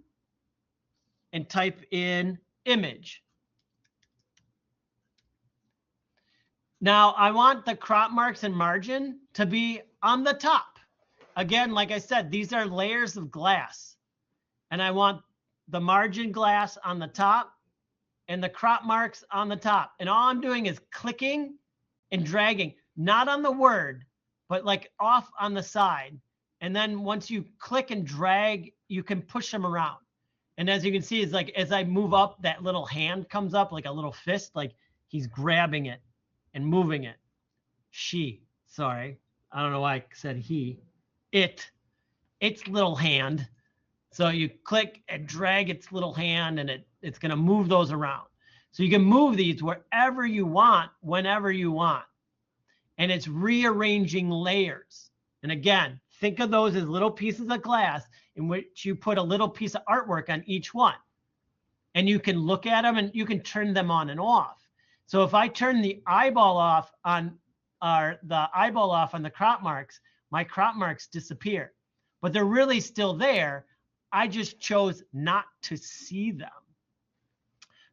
and type in image. Now I want the crop marks and margin to be on the top. Again, like I said, these are layers of glass, and I want the margin glass on the top and the crop marks on the top. And all I'm doing is clicking and dragging, not on the word, but like off on the side. And then once you click and drag, you can push them around. And as you can see, it's like as I move up, that little hand comes up like a little fist, like he's grabbing it and moving it. Sorry, I don't know why I said he. Its little hand. So you click and drag its little hand, and it's going to move those around. So you can move these wherever you want, whenever you want. And it's rearranging layers. And again, think of those as little pieces of glass in which you put a little piece of artwork on each one. And you can look at them and you can turn them on and off. So if I turn the eyeball off on the crop marks, my crop marks disappear. But they're really still there. I just chose not to see them.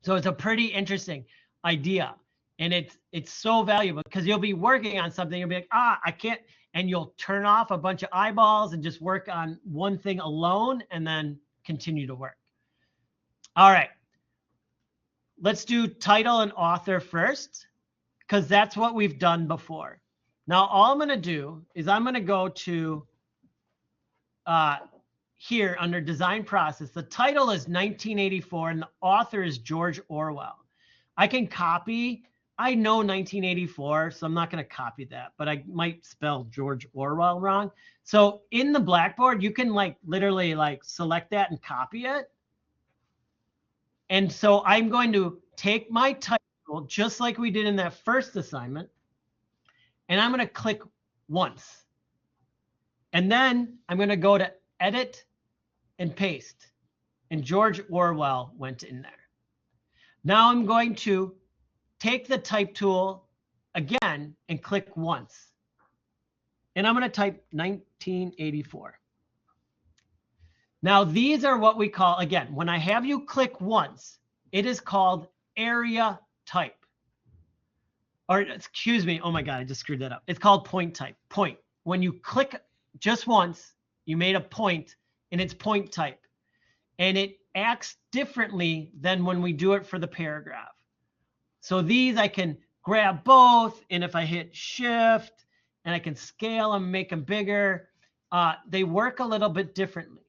So it's a pretty interesting idea. And it's so valuable because you'll be working on something. You'll be like, I can't. And you'll turn off a bunch of eyeballs and just work on one thing alone and then continue to work. All right. Let's do title and author first because that's what we've done before. Now, all I'm going to do is I'm going to go to here under design process. The title is 1984 and the author is George Orwell. I can copy. I know 1984, so I'm not going to copy that, but I might spell George Orwell wrong. So in the Blackboard, you can literally select that and copy it. And so I'm going to take my title, just like we did in that first assignment, and I'm going to click once. And then I'm going to go to edit and paste. And George Orwell went in there. Now I'm going to take the type tool again and click once. And I'm going to type 1984. Now these are what we call, again, when I have you click once, it is called area type. Or excuse me, oh my God, I just screwed that up. It's called point type, point. When you click just once, you made a point and it's point type. And it acts differently than when we do it for the paragraph. So these I can grab both, and if I hit shift and I can scale them, make them bigger, they work a little bit differently.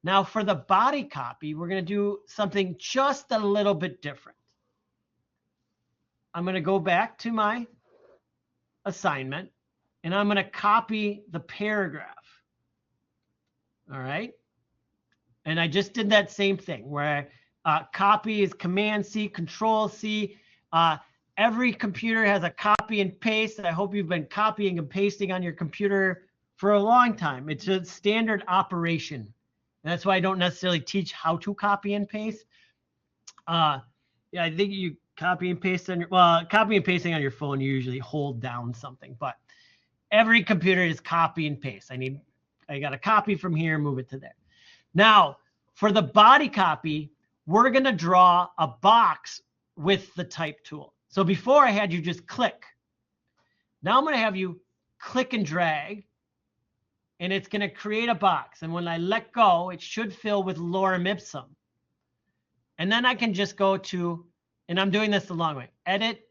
Now for the body copy, we're going to do something just a little bit different. I'm going to go back to my assignment and I'm going to copy the paragraph. All right. And I just did that same thing where copy is Command C, Control C. Every computer has a copy and paste. I hope you've been copying and pasting on your computer for a long time. It's a standard operation. And that's why I don't necessarily teach how to copy and paste. Yeah, I think you copy and paste on your, copy and pasting on your phone, you usually hold down something, but every computer is copy and paste. I got a copy from here, move it to there. Now, for the body copy, we're going to draw a box with the type tool. So before I had you just click. Now I'm going to have you click and drag, and it's going to create a box. And when I let go, it should fill with lorem ipsum. And then I can just go to, and I'm doing this the long way, edit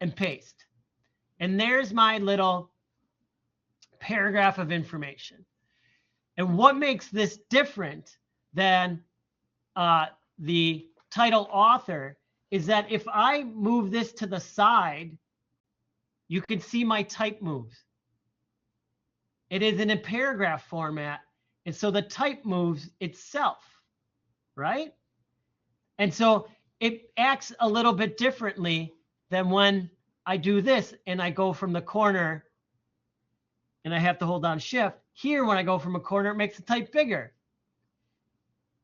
and paste. And there's my little paragraph of information. And what makes this different than the title author is that if I move this to the side, you can see my type moves. It is in a paragraph format, and so the type moves itself, right? And so it acts a little bit differently than when I do this and I go from the corner and I have to hold down shift. Here, when I go from a corner, it makes the type bigger.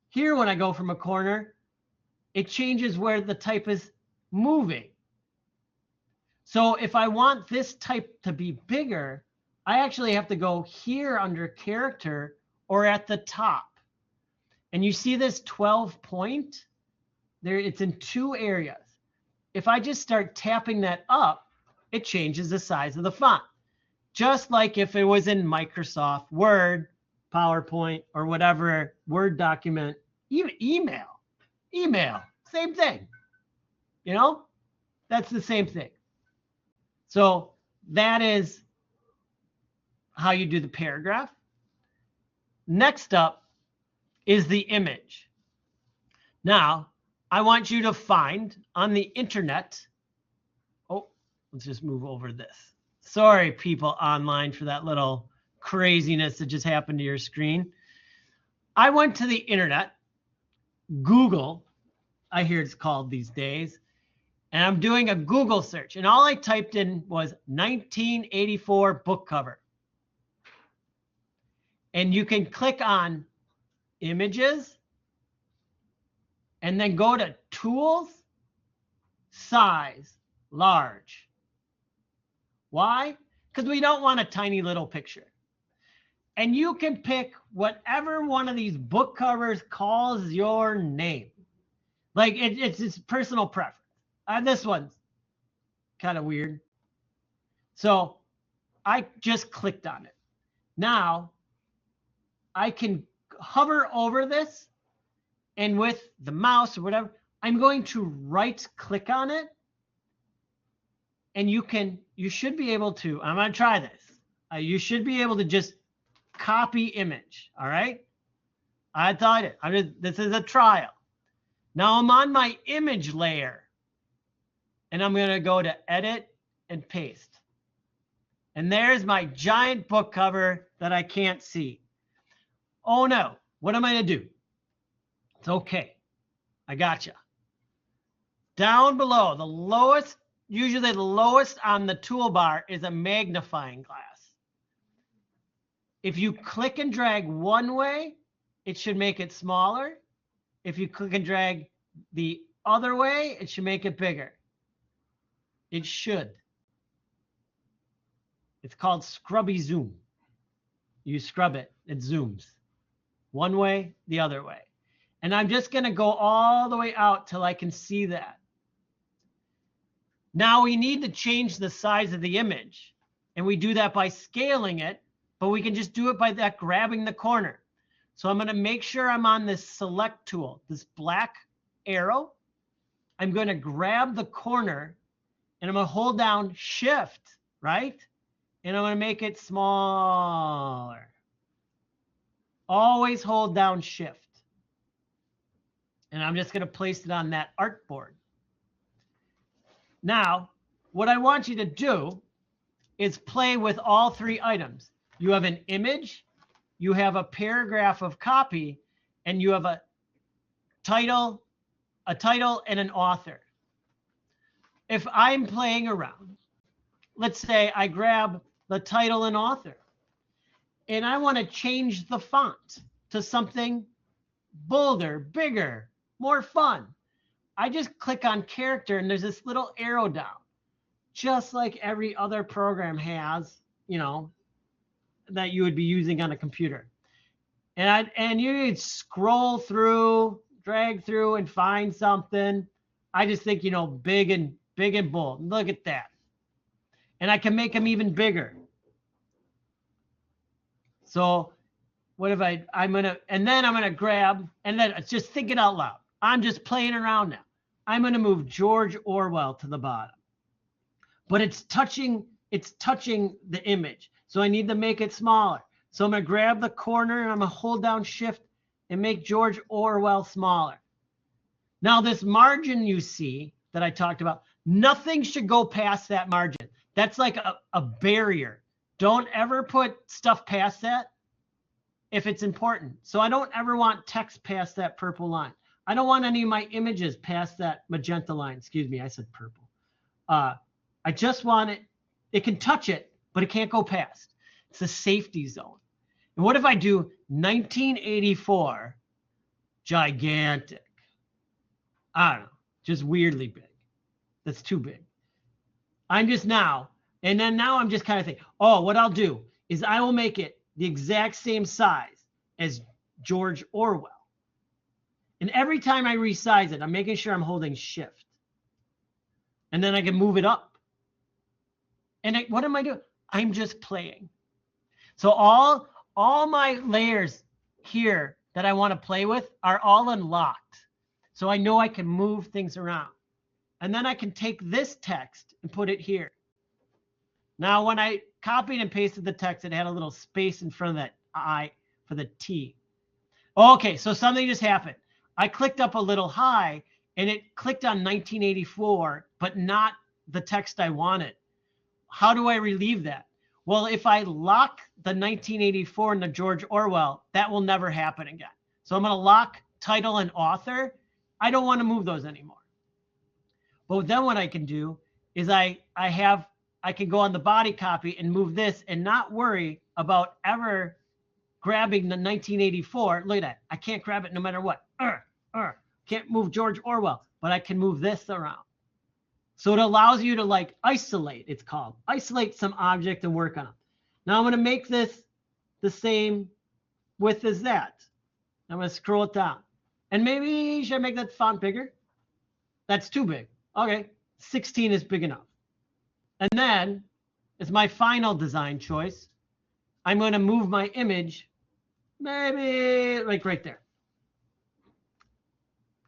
Here, when I go from a corner, it changes where the type is moving. So if I want this type to be bigger, I actually have to go here under character or at the top. And you see this 12 point? There, it's in two areas. If I just start tapping that up, it changes the size of the font. Just like if it was in Microsoft Word, PowerPoint, or whatever Word document, even email, same thing. You know, that's the same thing. So that is how you do the paragraph. Next up is the image. Now, I want you to find on the internet. Oh, let's just move over this. Sorry, people online, for that little craziness that just happened to your screen. I went to the internet, Google, I hear it's called these days, and I'm doing a Google search. And all I typed in was 1984 book cover. And you can click on images and then go to tools, size, large. Why? Because we don't want a tiny little picture. And you can pick whatever one of these book covers calls your name. Like it's personal preference. This one's kind of weird. So I just clicked on it. Now I can hover over this, and with the mouse or whatever, I'm going to right click on it. And you should be able to, I'm going to try this. You should be able to just copy image. All right. I thought it. This is a trial. Now I'm on my image layer, and I'm going to go to edit and paste. And there's my giant book cover that I can't see. Oh no, what am I going to do? It's okay. I gotcha. Down below, the lowest, usually the lowest on the toolbar is a magnifying glass. If you click and drag one way, it should make it smaller. If you click and drag the other way, it should make it bigger. It should. It's called scrubby zoom. You scrub it, it zooms. One way, the other way. And I'm just going to go all the way out till I can see that. Now we need to change the size of the image. And we do that by scaling it, but we can just do it by that grabbing the corner. So I'm going to make sure I'm on this select tool, this black arrow. I'm going to grab the corner and I'm going to hold down shift, right? And I'm going to make it smaller. Always hold down shift. And I'm just going to place it on that artboard. Now, what I want you to do is play with all three items. You have an image, you have a paragraph of copy, and you have a title and an author. If I'm playing around, let's say I grab the title and author, and I want to change the font to something bolder, bigger, more fun. I just click on character and there's this little arrow down, just like every other program has, you know, that you would be using on a computer. And you could scroll through, drag through and find something. I just think, you know, big and bold. Look at that. And I can make them even bigger. So what if I'm going to grab, and then just think it out loud. I'm just playing around now. I'm going to move George Orwell to the bottom. But it's touching it's touching the image. So I need to make it smaller. So I'm going to grab the corner and I'm going to hold down shift and make George Orwell smaller. Now this margin you see that I talked about, nothing should go past that margin. That's like a barrier. Don't ever put stuff past that if it's important. So I don't ever want text past that purple line. I don't want any of my images past that magenta line. Excuse me, I said purple. I just want it can touch it, but it can't go past. It's a safety zone. And what if I do 1984 gigantic? I don't know, just weirdly big. That's too big. I'm just now, and then now I'm just kind of thinking, oh, what I'll do is I will make it the exact same size as George Orwell. And every time I resize it, I'm making sure I'm holding shift. And then I can move it up. And what am I doing? I'm just playing. So all my layers here that I want to play with are all unlocked. So I know I can move things around. And then I can take this text and put it here. Now, when I copied and pasted the text, it had a little space in front of that I for the T. Okay, so something just happened. I clicked up a little high and it clicked on 1984, but not the text I wanted. How do I relieve that? Well, if I lock the 1984 and the George Orwell, that will never happen again. So I'm going to lock title and author. I don't want to move those anymore. But then what I can do is I can go on the body copy and move this and not worry about ever grabbing the 1984. Look at that. I can't grab it no matter what. Can't move George Orwell, but I can move this around. So it allows you to like isolate, it's called. Isolate some object and work on them. Now I'm going to make this the same width as that. I'm going to scroll it down. And maybe should I make that font bigger? That's too big. Okay, 16 is big enough. And then, as my final design choice, I'm going to move my image maybe like right there.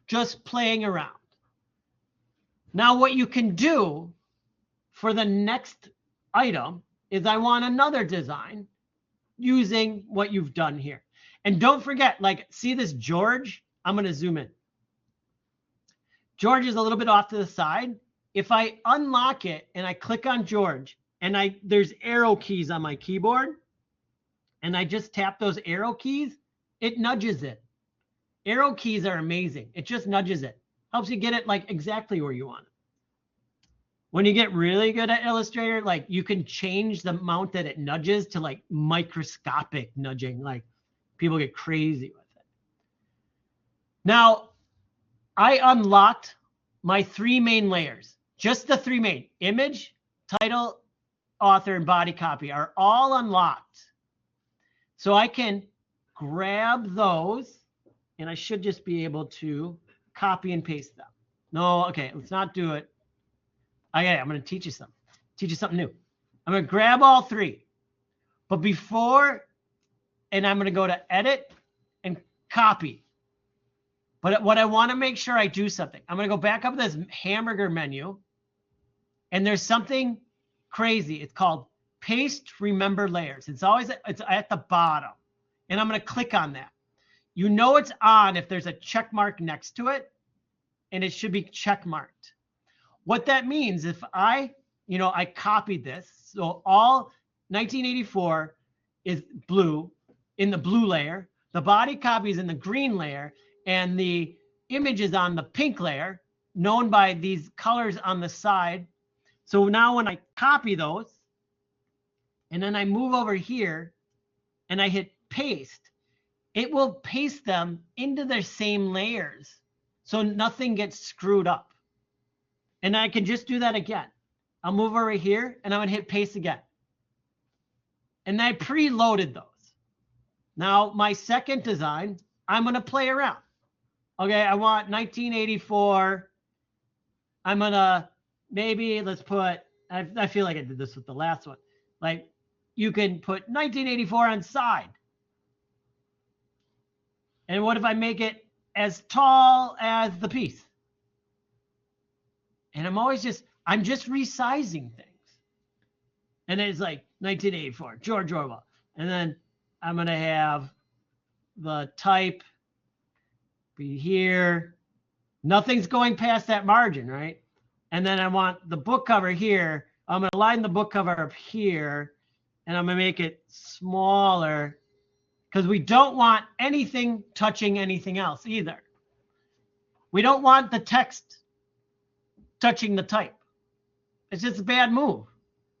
Just playing around. Now what you can do for the next item is I want another design using what you've done here. And don't forget, like, see this George? I'm going to zoom in. George is a little bit off to the side. If I unlock it and I click on George and there's arrow keys on my keyboard and I just tap those arrow keys, it nudges it. Arrow keys are amazing. It just nudges it. Helps you get it like exactly where you want it. When you get really good at Illustrator, like you can change the amount that it nudges to like microscopic nudging. Like people get crazy with it. Now, I unlocked my 3 main layers. Just the 3 main. Image, title, author, and body copy are all unlocked. So I can grab those, and I should just be able to copy and paste them. No, okay, let's not do it. Okay, I'm going to teach you something new. I'm going to grab all 3. But before, and I'm going to go to edit and copy. But what I want to make sure I do something, I'm going to go back up to this hamburger menu, and there's something crazy. It's called paste remember layers. It's at the bottom, and I'm going to click on that. You know it's on if there's a check mark next to it, and it should be check marked. What that means, if I copied this, so all 1984 is blue in the blue layer, the body copy is in the green layer, and the image is on the pink layer, known by these colors on the side. So now when I copy those, and then I move over here, and I hit paste, it will paste them into their same layers, so nothing gets screwed up. And I can just do that again. I'll move over here, and I'm going to hit paste again. And I preloaded those. Now, my second design, I'm going to play around. Okay, I want 1984. I'm going to maybe, let's put, I feel like I did this with the last one. Like, you can put 1984 on side. And what if I make it as tall as the piece? And I'm just resizing things. And then it's like 1984, George Orwell. And then I'm going to have the type be here. Nothing's going past that margin, right? And then I want the book cover here. I'm going to line the book cover up here, and I'm going to make it smaller because we don't want anything touching anything else either. We don't want the text touching the type. It's just a bad move.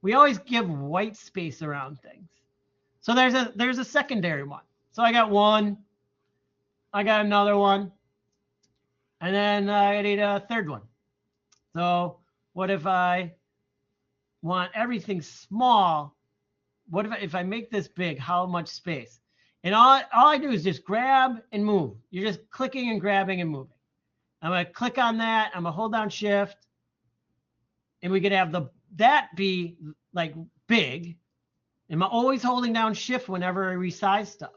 We always give white space around things. So there's a secondary one. So I got one, I got another one, and then I need a third one. So what if I want everything small? What if I make this big? How much space? And all I do is just grab and move. You're just clicking and grabbing and moving. I'm going to click on that. I'm going to hold down Shift. And we could have that be like big. Am I always holding down Shift whenever I resize stuff?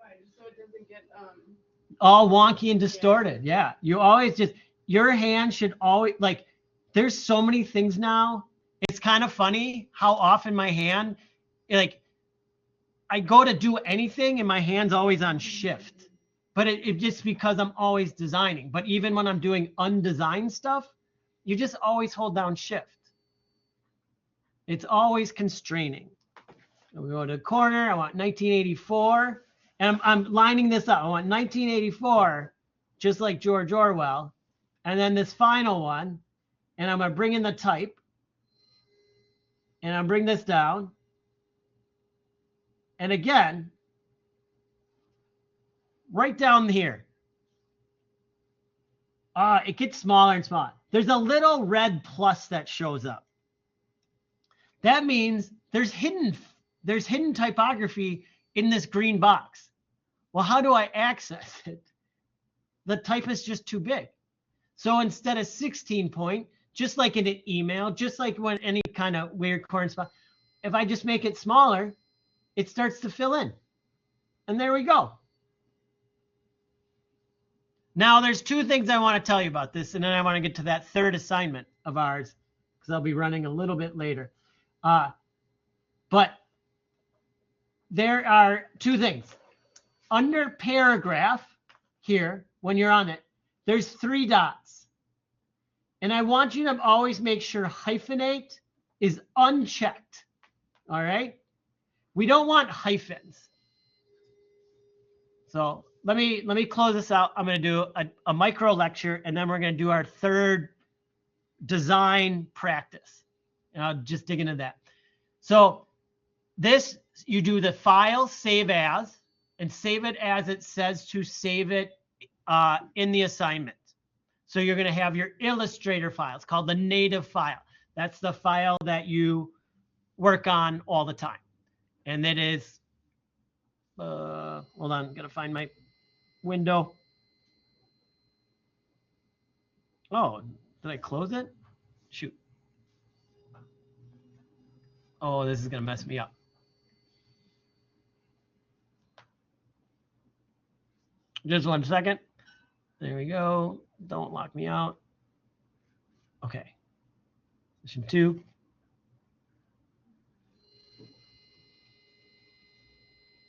Right, so it doesn't get All wonky and distorted. Yeah. You always just, your hand should always, like, there's so many things now. It's kind of funny how often my hand, like, I go to do anything and my hand's always on Shift. But it just because I'm always designing. But even when I'm doing undesigned stuff, you just always hold down Shift. It's always constraining. And we go to the corner. I want 1984. And I'm lining this up. I want 1984, just like George Orwell. And then this final one. And I'm going to bring in the type. And I'll bring this down. And again, right down here. It gets smaller and smaller. There's a little red plus that shows up. That means there's hidden typography in this green box. Well, how do I access it? The type is just too big. So instead of 16 point, just like in an email, just like when any kind of weird correspondence, if I just make it smaller, it starts to fill in. And there we go. Now, there's two things I want to tell you about this, and then I want to get to that third assignment of ours, because I'll be running a little bit later. But there are two things. Under paragraph here, when you're on it, there's 3 dots. And I want you to always make sure hyphenate is unchecked. All right? We don't want hyphens. So let me close this out. I'm going to do a micro lecture, and then we're going to do our third design practice. And I'll just dig into that. So this, you do the file save as, and save it as it says to save it in the assignment. So you're going to have your Illustrator file. It's called the native file. That's the file that you work on all the time. And that is, hold on, I'm going to find my window. Oh, did I close it? Shoot. Oh, this is going to mess me up. Just 1 second. There we go. Don't lock me out. Okay. Mission 2.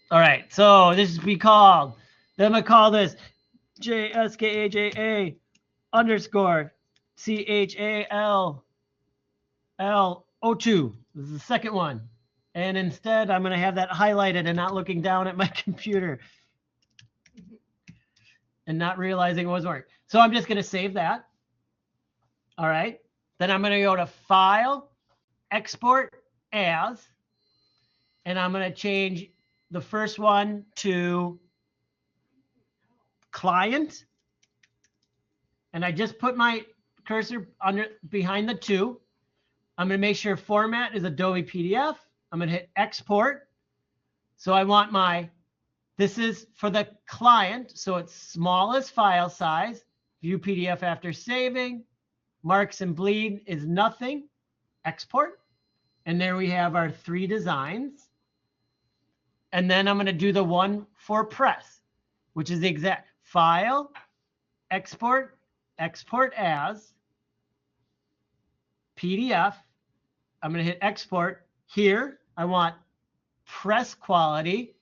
All right. So this is be called. Then I'm going to call this JSKAJA underscore CHALL02. This is the second one. And instead, I'm going to have that highlighted and not looking down at my computer and not realizing it was working. So I'm just going to save that. All right. Then I'm going to go to File, Export As, and I'm going to change the first one to Client. And I just put my cursor behind the 2. I'm going to make sure format is Adobe PDF. I'm going to hit Export. So I want this is for the client, so it's smallest file size. View PDF after saving. Marks and bleed is nothing. Export. And there we have our 3 designs. And then I'm going to do the one for press, which is the exact File, Export, Export As, PDF. I'm going to hit Export, here, I want press quality,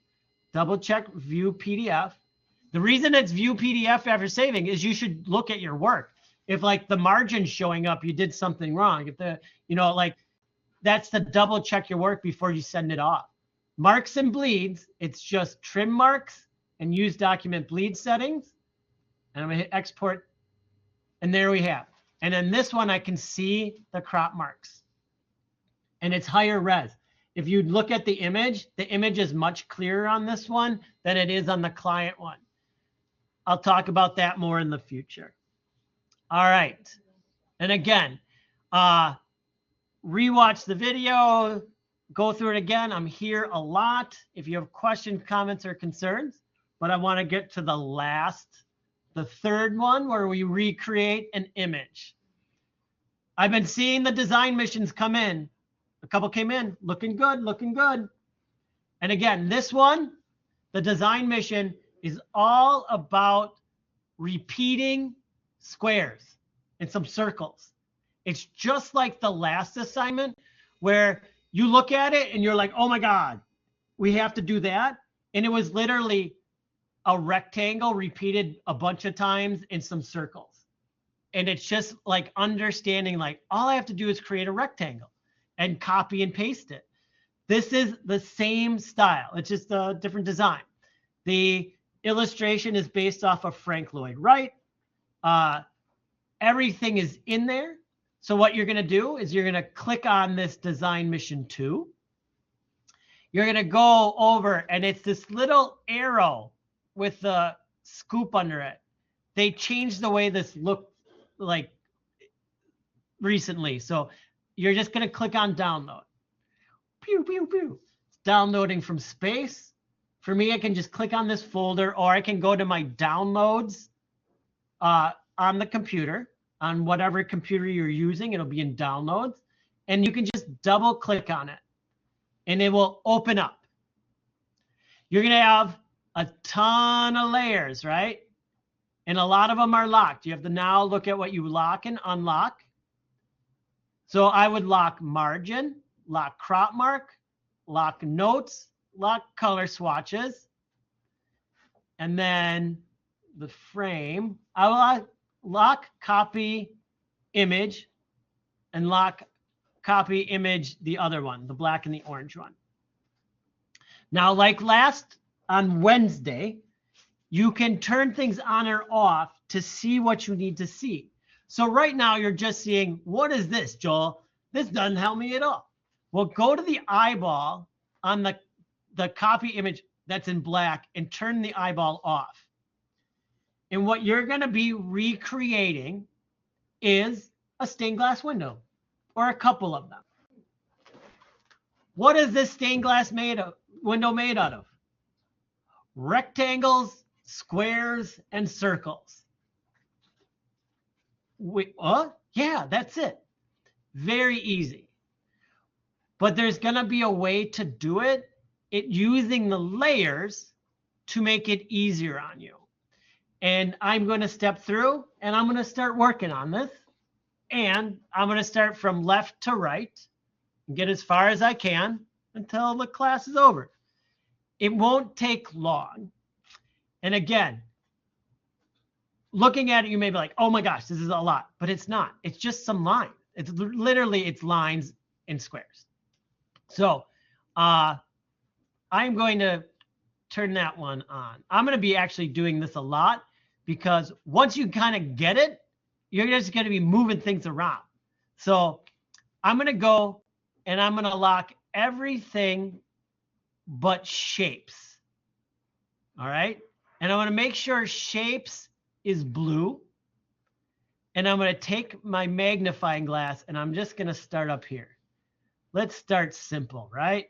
double check view PDF. The reason it's view PDF after saving is you should look at your work. If like the margin's showing up, you did something wrong. If the, like that's to double check your work before you send it off. Marks and bleeds, it's just trim marks and use document bleed settings. And I'm gonna hit export. And there we have. And then this one, I can see the crop marks. And it's higher res. If you look at the image is much clearer on this one than it is on the client one. I'll talk about that more in the future. All right. And again, rewatch the video, go through it again. I'm here a lot. If you have questions, comments, or concerns, but I want to get to the third one where we recreate an image. I've been seeing the design missions come in. A couple came in, looking good, looking good. And again, this one, the design mission is all about repeating squares and some circles. It's just like the last assignment where you look at it and you're like, oh my God, we have to do that. And it was literally a rectangle repeated a bunch of times in some circles. And it's just like understanding, like all I have to do is create a rectangle and copy and paste it. This is the same style. It's just a different design. The illustration is based off of Frank Lloyd Wright. Everything is in there. So what you're going to do is you're going to click on this design mission 2. You're going to go over and it's this little arrow with the scoop under it. They changed the way this looked like recently. So you're just going to click on download. Pew, pew, pew. It's downloading from space. For me, I can just click on this folder or I can go to my downloads on the computer, on whatever computer you're using. It'll be in downloads and you can just double click on it and it will open up. You're going to have a ton of layers, right? And a lot of them are locked. You have to now look at what you lock and unlock. So I would lock margin, lock crop mark, lock notes, lock color swatches. And then the frame, I will lock copy image and lock copy image the other one, the black and the orange one. Now, like on Wednesday, you can turn things on or off to see what you need to see. So right now you're just seeing, what is this, Joel? This doesn't help me at all. Well, go to the eyeball on the copy image that's in black and turn the eyeball off. And what you're going to be recreating is a stained glass window or a couple of them. What is this stained glass window made out of? Rectangles, squares, and circles. Yeah, that's it. Very easy. But there's going to be a way to do it using the layers to make it easier on you. And I'm going to step through and I'm going to start working on this. And I'm going to start from left to right and get as far as I can until the class is over. It won't take long. And again, looking at it, you may be like, oh my gosh, this is a lot, but it's not. It's just some lines. It's literally, it's lines and squares. So I'm going to turn that one on. I'm going to be actually doing this a lot because once you kind of get it, you're just going to be moving things around. So I'm going to go and I'm going to lock everything but shapes. All right. And I want to make sure shapes is blue. And I'm going to take my magnifying glass and I'm just going to start up here. Let's start simple, right?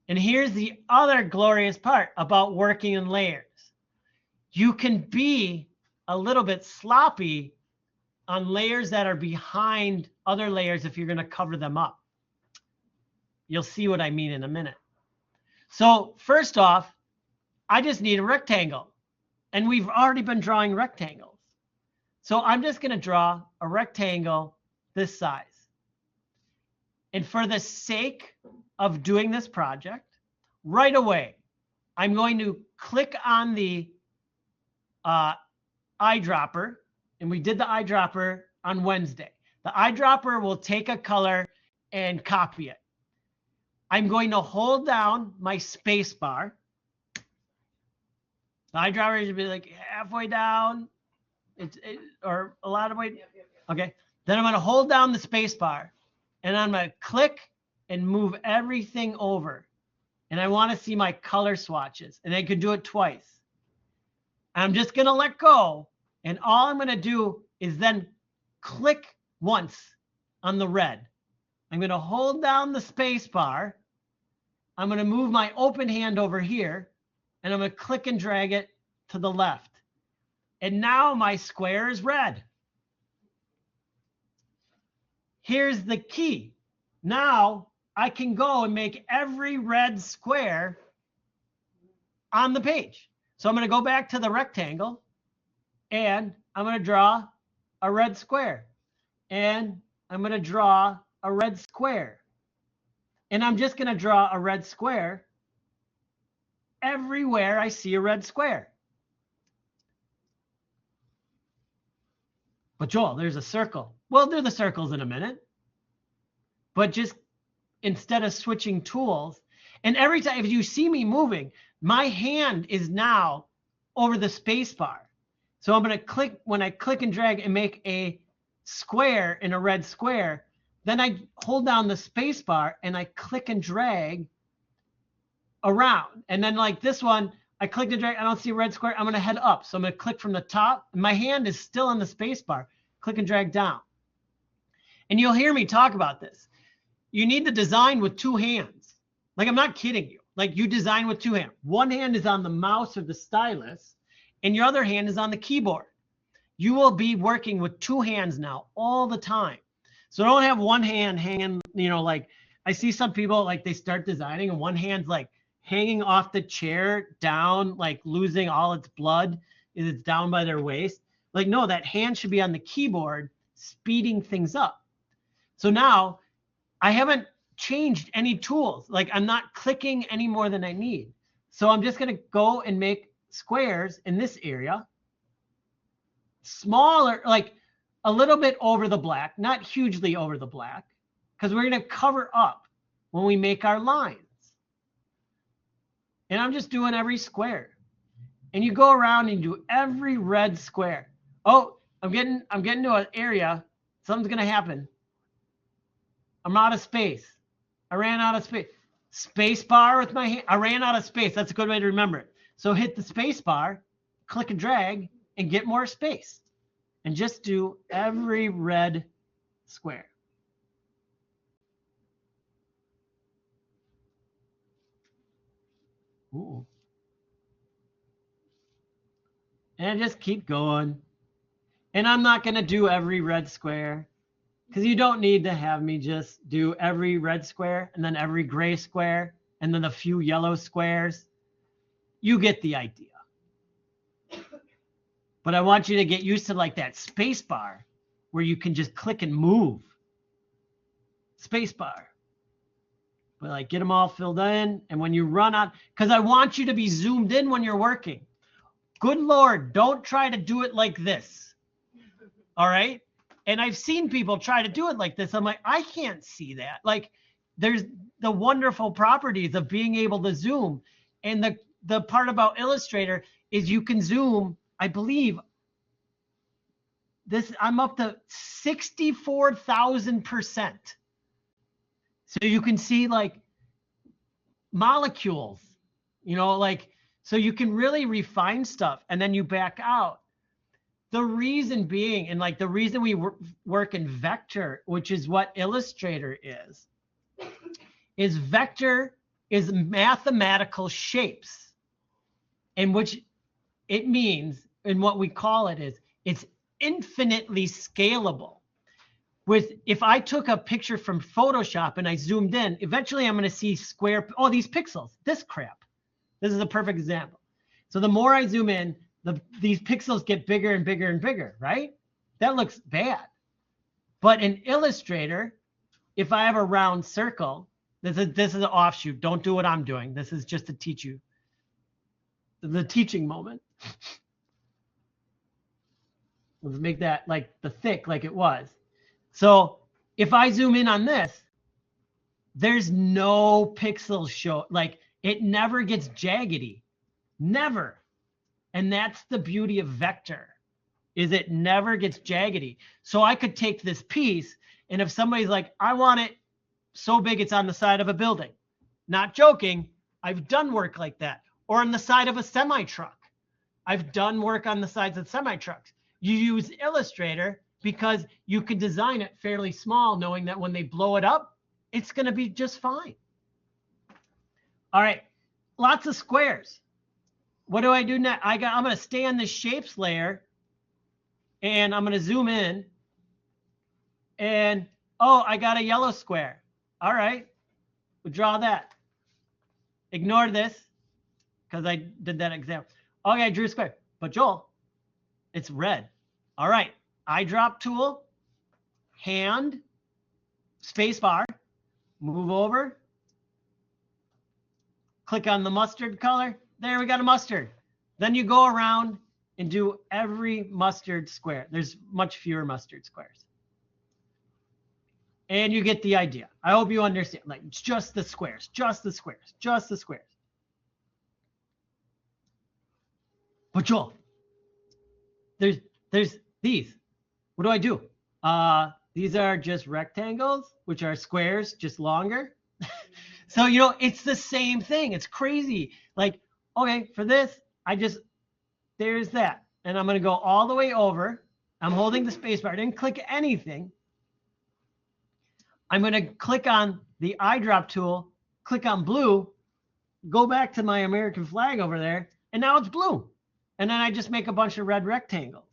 And here's the other glorious part about working in layers. You can be a little bit sloppy on layers that are behind other layers if you're going to cover them up. You'll see what I mean in a minute. So first off, I just need a rectangle. And we've already been drawing rectangles. So I'm just going to draw a rectangle this size. And for the sake of doing this project, right away, I'm going to click on the eyedropper, and we did the eyedropper on Wednesday. The eyedropper will take a color and copy it. I'm going to hold down my space bar. The eyedropper should be like halfway down, or a lot of way. Okay. Then I'm going to hold down the space bar, and I'm going to click and move everything over. And I want to see my color swatches, and I can do it twice. I'm just going to let go, and all I'm going to do is then click once on the red. I'm going to hold down the space bar. I'm going to move my open hand over here, and I'm going to click and drag it to the left. And now my square is red. Here's the key. Now I can go and make every red square on the page. So I'm going to go back to the rectangle, and I'm going to draw a red square. And I'm going to draw a red square. And I'm just going to draw a red square everywhere I see a red square. But Joel, there's a circle. We'll do the circles in a minute. But just instead of switching tools, and every time, if you see me moving, my hand is now over the space bar. So I'm going to click, when I click and drag and make a square in a red square, then I hold down the space bar and I click and drag around. And then like this one, I click and drag, I don't see a red square, I'm going to head up. So I'm going to click from the top. My hand is still on the space bar. Click and drag down. And you'll hear me talk about this. You need to design with two hands. Like, I'm not kidding you. Like, you design with two hands. One hand is on the mouse or the stylus, and your other hand is on the keyboard. You will be working with two hands now all the time. So don't have one hand hanging, like I see some people, like they start designing and one hand's like hanging off the chair down, like losing all its blood. It's down by their waist. Like, no, that hand should be on the keyboard, speeding things up. So now I haven't changed any tools. Like, I'm not clicking any more than I need. So I'm just going to go and make squares in this area, smaller, like a little bit over the black, not hugely over the black, because we're going to cover up when we make our lines. And I'm just doing every square. And you go around and do every red square. Oh, I'm getting to an area. Something's going to happen. I'm out of space. I ran out of space. Space bar with my hand. I ran out of space. That's a good way to remember it. So hit the space bar, click and drag, and get more space. And just do every red square. Ooh. And just keep going. And I'm not going to do every red square, because you don't need to have me just do every red square and then every gray square and then a few yellow squares. You get the idea. But I want you to get used to like that space bar where you can just click and move. Space bar. But like get them all filled in. And when you run out, because I want you to be zoomed in when you're working. Good Lord, don't try to do it like this. All right? And I've seen people try to do it like this. I'm like, I can't see that. Like, there's the wonderful properties of being able to zoom. And the part about Illustrator is you can zoom, I believe, I'm up to 64,000%. So you can see like molecules, like, so you can really refine stuff, and then you back out. The reason being, and like the reason we work in vector, which is what Illustrator is vector is mathematical shapes, in which it means, and what we call it is, it's infinitely scalable. If I took a picture from Photoshop and I zoomed in, eventually I'm going to see square, these pixels, this crap. This is a perfect example. So the more I zoom in, these pixels get bigger and bigger and bigger, right? That looks bad. But in Illustrator, if I have a round circle, this is an offshoot. Don't do what I'm doing. This is just to teach you. The teaching moment. Let's make that like the thick like it was. So if I zoom in on this, there's no pixels show. Like it never gets jaggedy. Never. And that's the beauty of vector, is it never gets jaggedy. So I could take this piece, and if somebody's like, I want it so big it's on the side of a building. Not joking. I've done work like that. Or on the side of a semi-truck. I've done work on the sides of semi-trucks. You use Illustrator because you can design it fairly small, knowing that when they blow it up, it's going to be just fine. All right, lots of squares. What do I do now? I'm going to stay on the shapes layer, and I'm going to zoom in. And, oh, I got a yellow square. All right, we'll draw that. Ignore this because I did that example. Okay, I drew a square. But Joel, it's red. All right, eyedrop tool, hand, space bar, move over, click on the mustard color. There, we got a mustard. Then you go around and do every mustard square. There's much fewer mustard squares. And you get the idea. I hope you understand. Like, it's just the squares, just the squares, just the squares. But Joel, there's these. What do I do? These are just rectangles, which are squares, just longer. So, you know, it's the same thing. It's crazy. Like, okay, for this, there's that. And I'm going to go all the way over. I'm holding the space bar. I didn't click anything. I'm going to click on the eyedrop tool, click on blue, go back to my American flag over there, and now it's blue. And then I just make a bunch of red rectangles.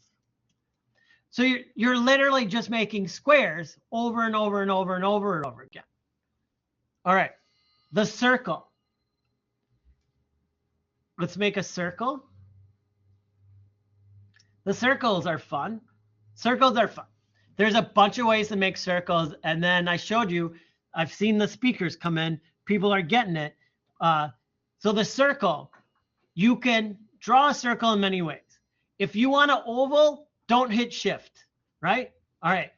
So you're literally just making squares over and over and over and over and over again. All right, the circle. Let's make a circle. The circles are fun. Circles are fun. There's a bunch of ways to make circles. And then I showed you, I've seen the speakers come in. People are getting it. So the circle, you can draw a circle in many ways. If you want an oval, don't hit shift, right? All right,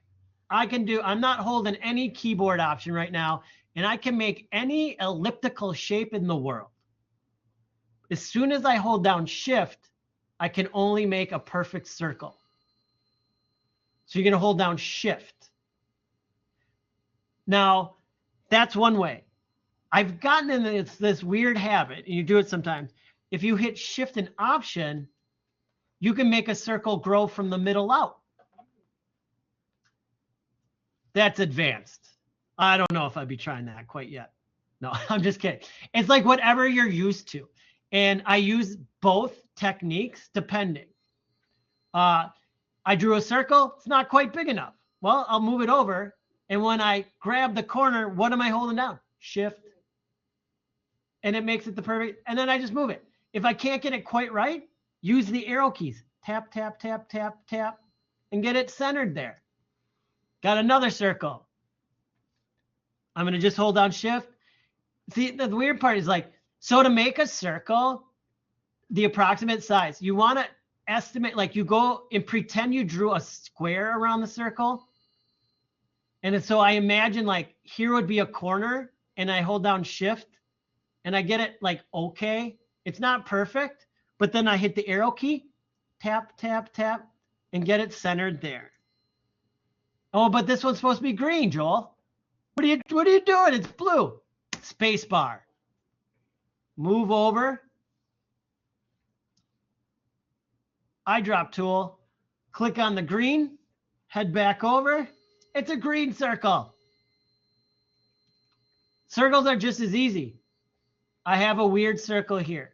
I'm not holding any keyboard option right now, and I can make any elliptical shape in the world. As soon as I hold down shift, I can only make a perfect circle. So you're gonna hold down shift. Now, that's one way. I've gotten in this weird habit, and you do it sometimes. If you hit shift and option, you can make a circle grow from the middle out. That's advanced. I don't know if I'd be trying that quite yet. No, I'm just kidding. It's like whatever you're used to. And I use both techniques depending. I drew a circle. It's not quite big enough. Well, I'll move it over. And when I grab the corner, what am I holding down? Shift. And it makes it the perfect. And then I just move it. If I can't get it quite right, use the arrow keys. Tap, tap, tap, tap, tap, and get it centered there. Got another circle. I'm going to just hold down shift. See, the weird part is like, so to make a circle, the approximate size, you want to estimate, like you go and pretend you drew a square around the circle. And so I imagine like here would be a corner, and I hold down shift and I get it like, okay, it's not perfect, but then I hit the arrow key, tap, tap, tap, and get it centered there. Oh, but this one's supposed to be green, Joel. What are you doing? It's blue. Space bar. Move over. Eyedrop tool. Click on the green. Head back over. It's a green circle. Circles are just as easy. I have a weird circle here.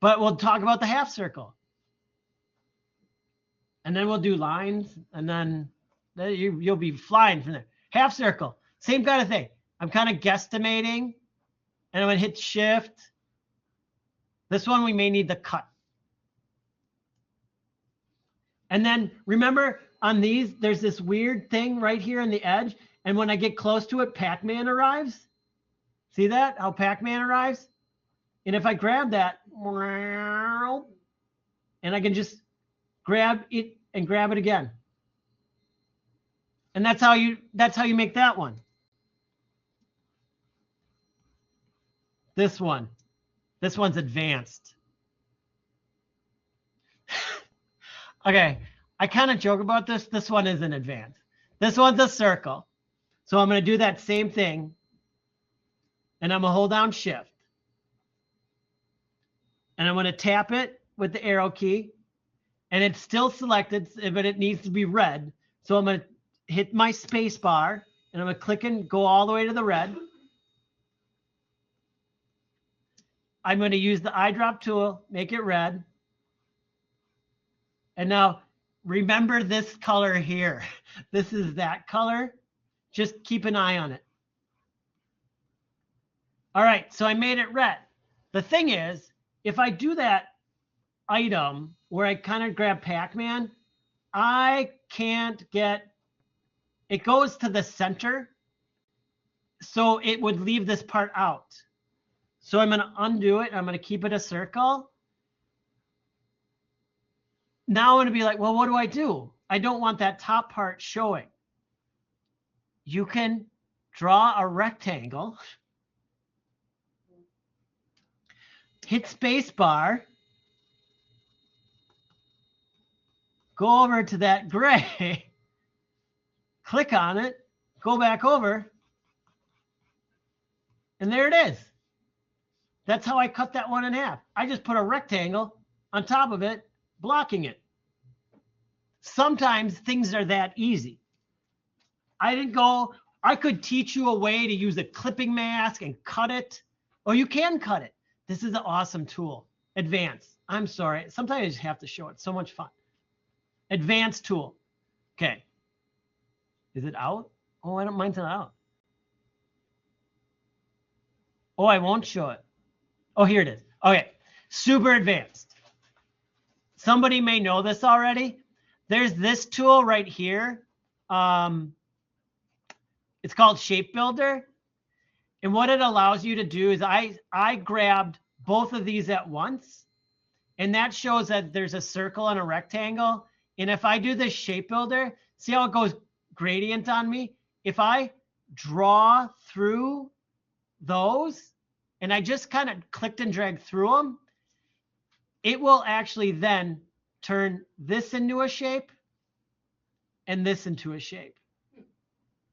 But we'll talk about the half circle. And then we'll do lines, and then you'll be flying from there. Half circle, same kind of thing. I'm kind of guesstimating, and I'm going to hit shift. This one we may need the cut. And then remember on these, there's this weird thing right here on the edge. And when I get close to it, Pac-Man arrives. See that? How Pac-Man arrives? And if I grab that, and I can just grab it and grab it again. And that's how you make that one. This one. This one's advanced. Okay, I kind of joke about this. This one isn't advanced. This one's a circle. So I'm going to do that same thing. And I'm going to hold down Shift. And I'm going to tap it with the arrow key. And it's still selected, but it needs to be red. So I'm going to hit my space bar. And I'm going to click and go all the way to the red. I'm going to use the eyedrop tool, make it red. And now remember this color here. This is that color. Just keep an eye on it. All right, so I made it red. The thing is, if I do that item where I kind of grab Pac-Man, I can't get, it goes to the center. So it would leave this part out. So I'm going to undo it. I'm going to keep it a circle. Now I'm going to be like, well, what do I do? I don't want that top part showing. You can draw a rectangle. Hit space bar. Go over to that gray. Click on it. Go back over. And there it is. That's how I cut that one in half. I just put a rectangle on top of it, blocking it. Sometimes things are that easy. I could teach you a way to use a clipping mask and cut it, or you can cut it. This is an awesome tool. Advanced. I'm sorry. Sometimes I just have to show it. So much fun. Advanced tool. Okay. Is it out? Oh, I don't mind it out. Oh, I won't show it. Oh, here it is. Okay. Super advanced. Somebody may know this already. There's this tool right here. It's called Shape Builder. And what it allows you to do is I grabbed both of these at once. And that shows that there's a circle and a rectangle. And if I do this Shape Builder, see how it goes gradient on me? If I draw through those, and I just kind of clicked and dragged through them, it will actually then turn this into a shape and this into a shape.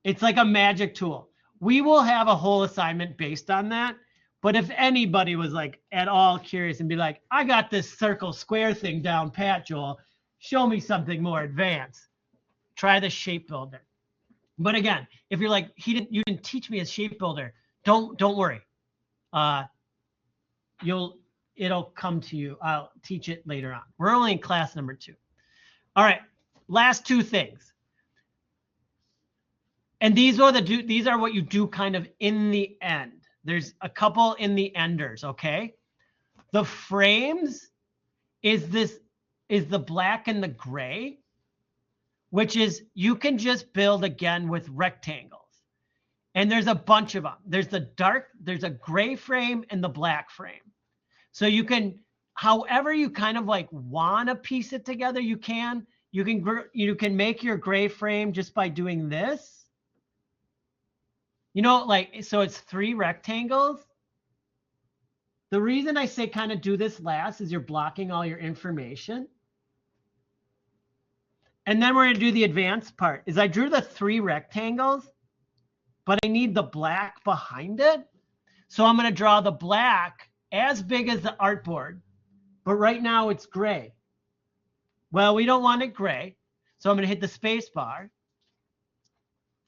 It's like a magic tool. We will have a whole assignment based on that. But if anybody was like at all curious and be like, I got this circle square thing down pat, Joel, show me something more advanced, try the Shape Builder. But again, if you're like, you didn't teach me a Shape Builder, don't worry. It'll come to you. I'll teach it later on. We're only in class number 2. All right, last 2 things. And these are what you do kind of in the end. There's a couple in the enders, okay? The frames is the black and the gray, which is you can just build again with rectangles. And there's a bunch of them. There's a gray frame and the black frame. So you can, however you kind of like want to piece it together, you can make your gray frame just by doing this. You know, like, so it's 3 rectangles. The reason I say kind of do this last is you're blocking all your information. And then we're going to do the advanced part. Is I drew the 3 rectangles, but I need the black behind it. So I'm going to draw the black as big as the artboard, but right now it's gray. Well, we don't want it gray. So I'm going to hit the space bar.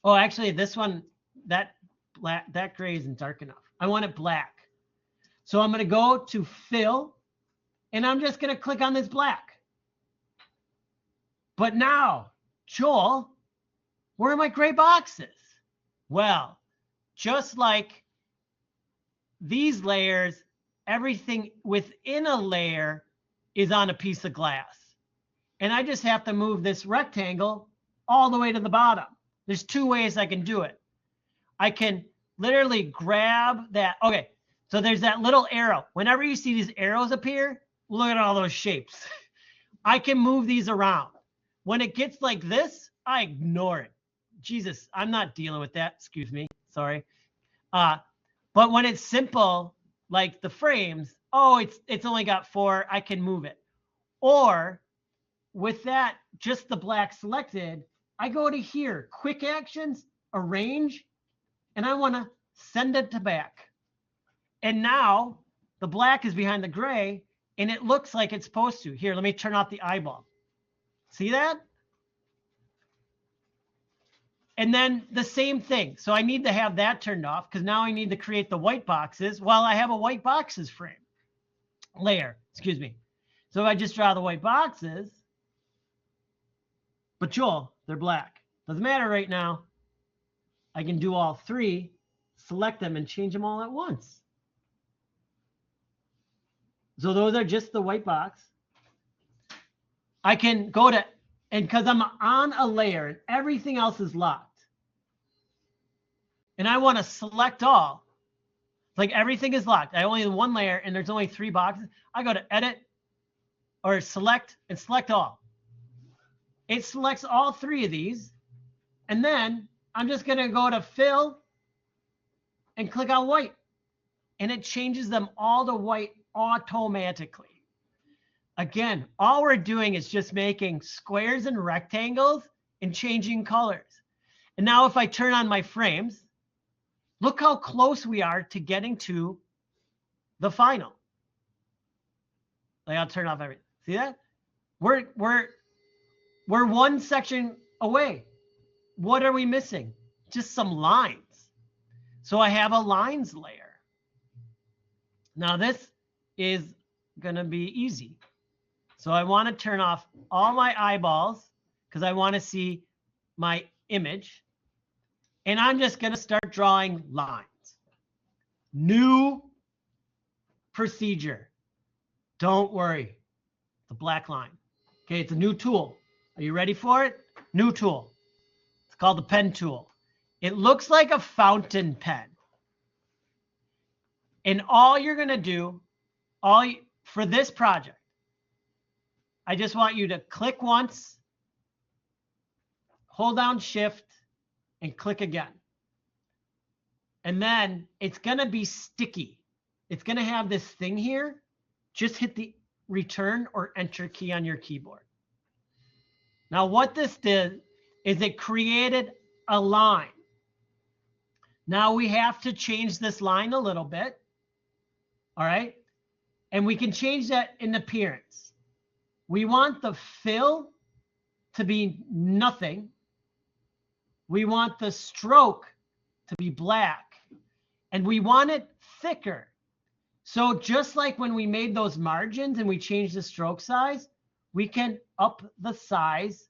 Oh, actually this one, that gray isn't dark enough. I want it black. So I'm going to go to fill and I'm just going to click on this black. But now, Joel, where are my gray boxes? Well, just like these layers, everything within a layer is on a piece of glass. And I just have to move this rectangle all the way to the bottom. There's two ways I can do it. I can literally grab that. Okay, so there's that little arrow. Whenever you see these arrows appear, look at all those shapes. I can move these around. When it gets like this, I ignore it. Jesus, I'm not dealing with that. Excuse me. Sorry. But when it's simple, like the frames, oh, it's only got 4, I can move it. Or with that, just the black selected, I go to here, quick actions, arrange, and I want to send it to back. And now the black is behind the gray, and it looks like it's supposed to. Here, let me turn off the eyeball. See that? And then the same thing. So I need to have that turned off because now I need to create the white boxes while I have a white boxes frame layer, excuse me. So if I just draw the white boxes, but Joel, they're black. Doesn't matter right now. I can do all 3, select them, and change them all at once. So those are just the white box. I can go to, and because I'm on a layer and everything else is locked, and I want to select all, like everything is locked. I only have 1 layer and there's only 3 boxes. I go to edit or select and select all. It selects all 3 of these. And then I'm just going to go to fill and click on white. And it changes them all to white automatically. Again, all we're doing is just making squares and rectangles and changing colors. And now if I turn on my frames, look how close we are to getting to the final. Like I'll turn off everything. See that? We're 1 section away. What are we missing? Just some lines. So I have a lines layer. Now this is going to be easy. So I want to turn off all my eyeballs because I want to see my image. And I'm just going to start drawing lines. New procedure. Don't worry. The black line. Okay, it's a new tool. Are you ready for it? New tool. It's called the pen tool. It looks like a fountain pen. And all you're going to do, for this project, I just want you to click once, hold down Shift, and click again. And then it's going to be sticky. It's going to have this thing here. Just hit the Return or Enter key on your keyboard. Now what this did is it created a line. Now we have to change this line a little bit. All right. And we can change that in appearance. We want the fill to be nothing. We want the stroke to be black. And we want it thicker. So just like when we made those margins and we changed the stroke size, we can up the size.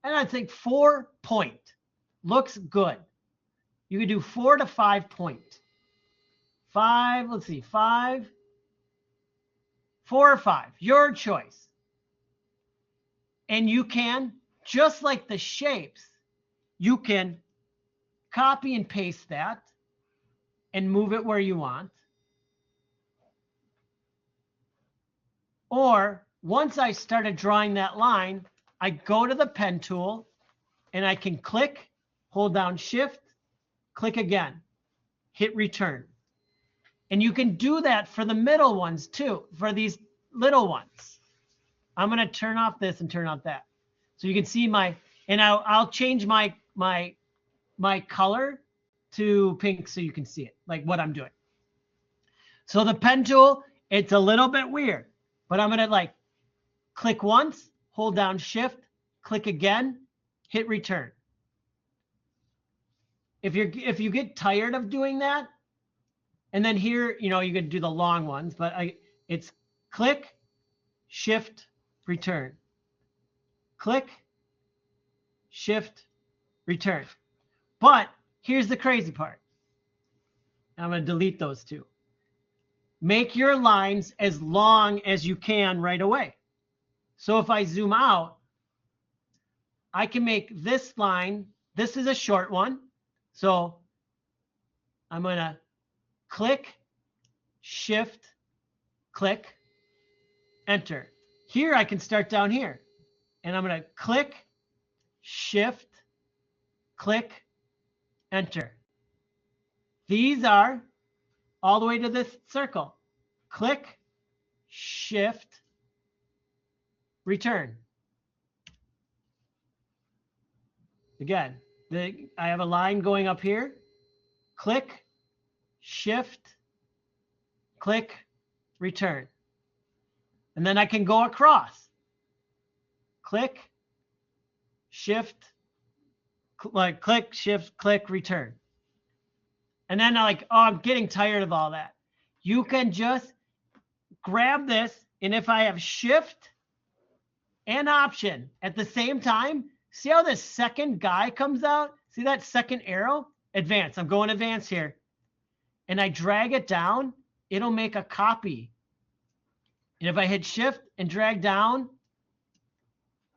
And I think 4 point looks good. You could do 4 to 5 point. 5, let's see, 5, 4 or 5, your choice. And you can, just like the shapes, you can copy and paste that and move it where you want. Or once I started drawing that line, I go to the pen tool and I can click, hold down Shift, click again, hit Return. And you can do that for the middle ones too, for these little ones. I'm going to turn off this and turn off that. So you can see and I'll change my color to pink so you can see it, like what I'm doing. So the pen tool, it's a little bit weird, but I'm going to click once, hold down Shift, click again, hit Return. If you get tired of doing that, and then here, you can do the long ones, but it's click, Shift, Return. Click, Shift, Return. But here's the crazy part. I'm going to delete those two. Make your lines as long as you can right away. So if I zoom out, I can make this line this is a short one. So I'm going to click, shift, click, enter. Here I can start down here. And I'm going to click, shift, click, enter. These are all the way to this circle. Click, shift, return. Again, I have a line going up here. Click, shift, click, return. And then I can go across. Click, shift, click, shift, click, return. And then I'm like, oh, I'm getting tired of all that. You can just grab this, and if I have shift and option at the same time, see how this second guy comes out? See that second arrow? Advance. I'm going advance here. And I drag it down, it'll make a copy. And if I hit shift and drag down,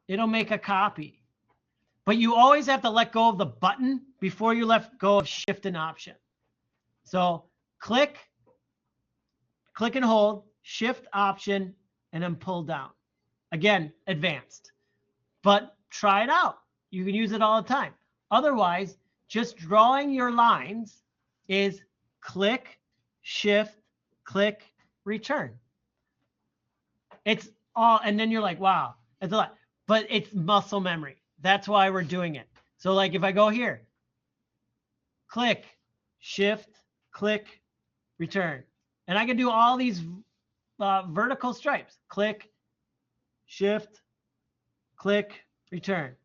it'll make a copy. But you always have to let go of the button before you let go of shift and option. So click and hold, shift, option, and then pull down. Again, advanced. But try it out. You can use it all the time. Otherwise, just drawing your lines is click, shift, click, return. It's all, and then you're like, wow, it's a lot. But it's muscle memory. That's why we're doing it. So like if I go here, click, shift, click, return. And I can do all these vertical stripes. Click, shift, click, return.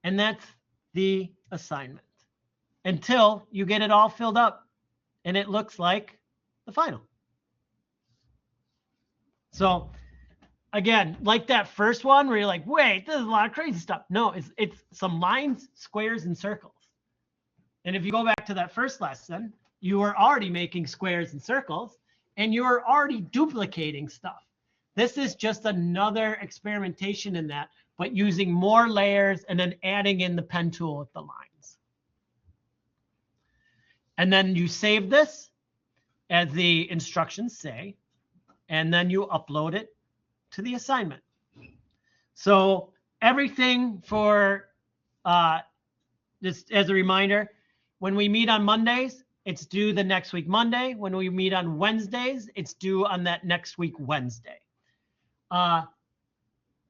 And that's the assignment until you get it all filled up and it looks like the final. So again, like that first one where you're like, wait, this is a lot of crazy stuff. No, it's some lines, squares, and circles. And if you go back to that first lesson, you were already making squares and circles, and you were already duplicating stuff. This is just another experimentation in that, but using more layers and then adding in the pen tool with the lines. And then you save this as the instructions say, and then you upload it to the assignment. So everything for, just as a reminder, when we meet on Mondays, it's due the next week Monday. When we meet on Wednesdays, it's due on that next week Wednesday.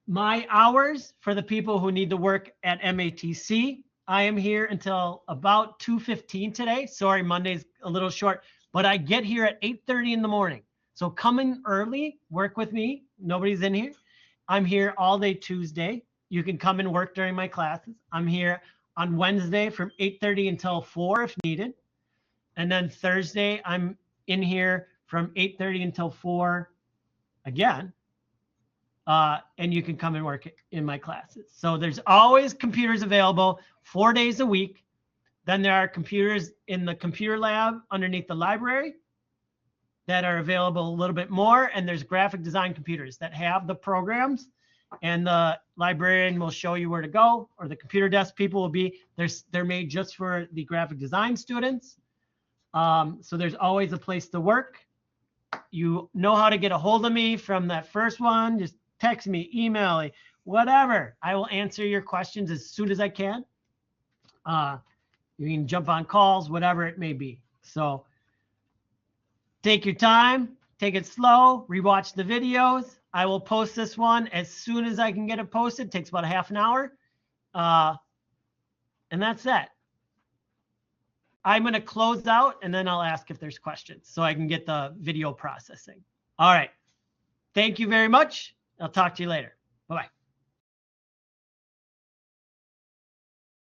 My hours for the people who need to work at MATC, I am here until about 2:15 today. Sorry, Monday's a little short, but I get here at 8:30 in the morning. So come in early, work with me. Nobody's in here. I'm here all day Tuesday. You can come and work during my classes. I'm here on Wednesday from 8:30 until 4 if needed. And then Thursday, I'm in here from 8:30 until 4 again. And you can come and work in my classes. So there's always computers available 4 days a week. Then there are computers in the computer lab underneath the library that are available a little bit more. And there's graphic design computers that have the programs, and the librarian will show you where to go, or the computer desk people will be, they're made just for the graphic design students. So there's always a place to work. You know how to get a hold of me from that first one. Just text me, email me, whatever. I will answer your questions as soon as I can. You can jump on calls, whatever it may be. So take your time, take it slow, rewatch the videos. I will post this one as soon as I can get it posted. It takes about a half an hour. And that's that. I'm going to close out and then I'll ask if there's questions so I can get the video processing. All right. Thank you very much. I'll talk to you later. Bye-bye.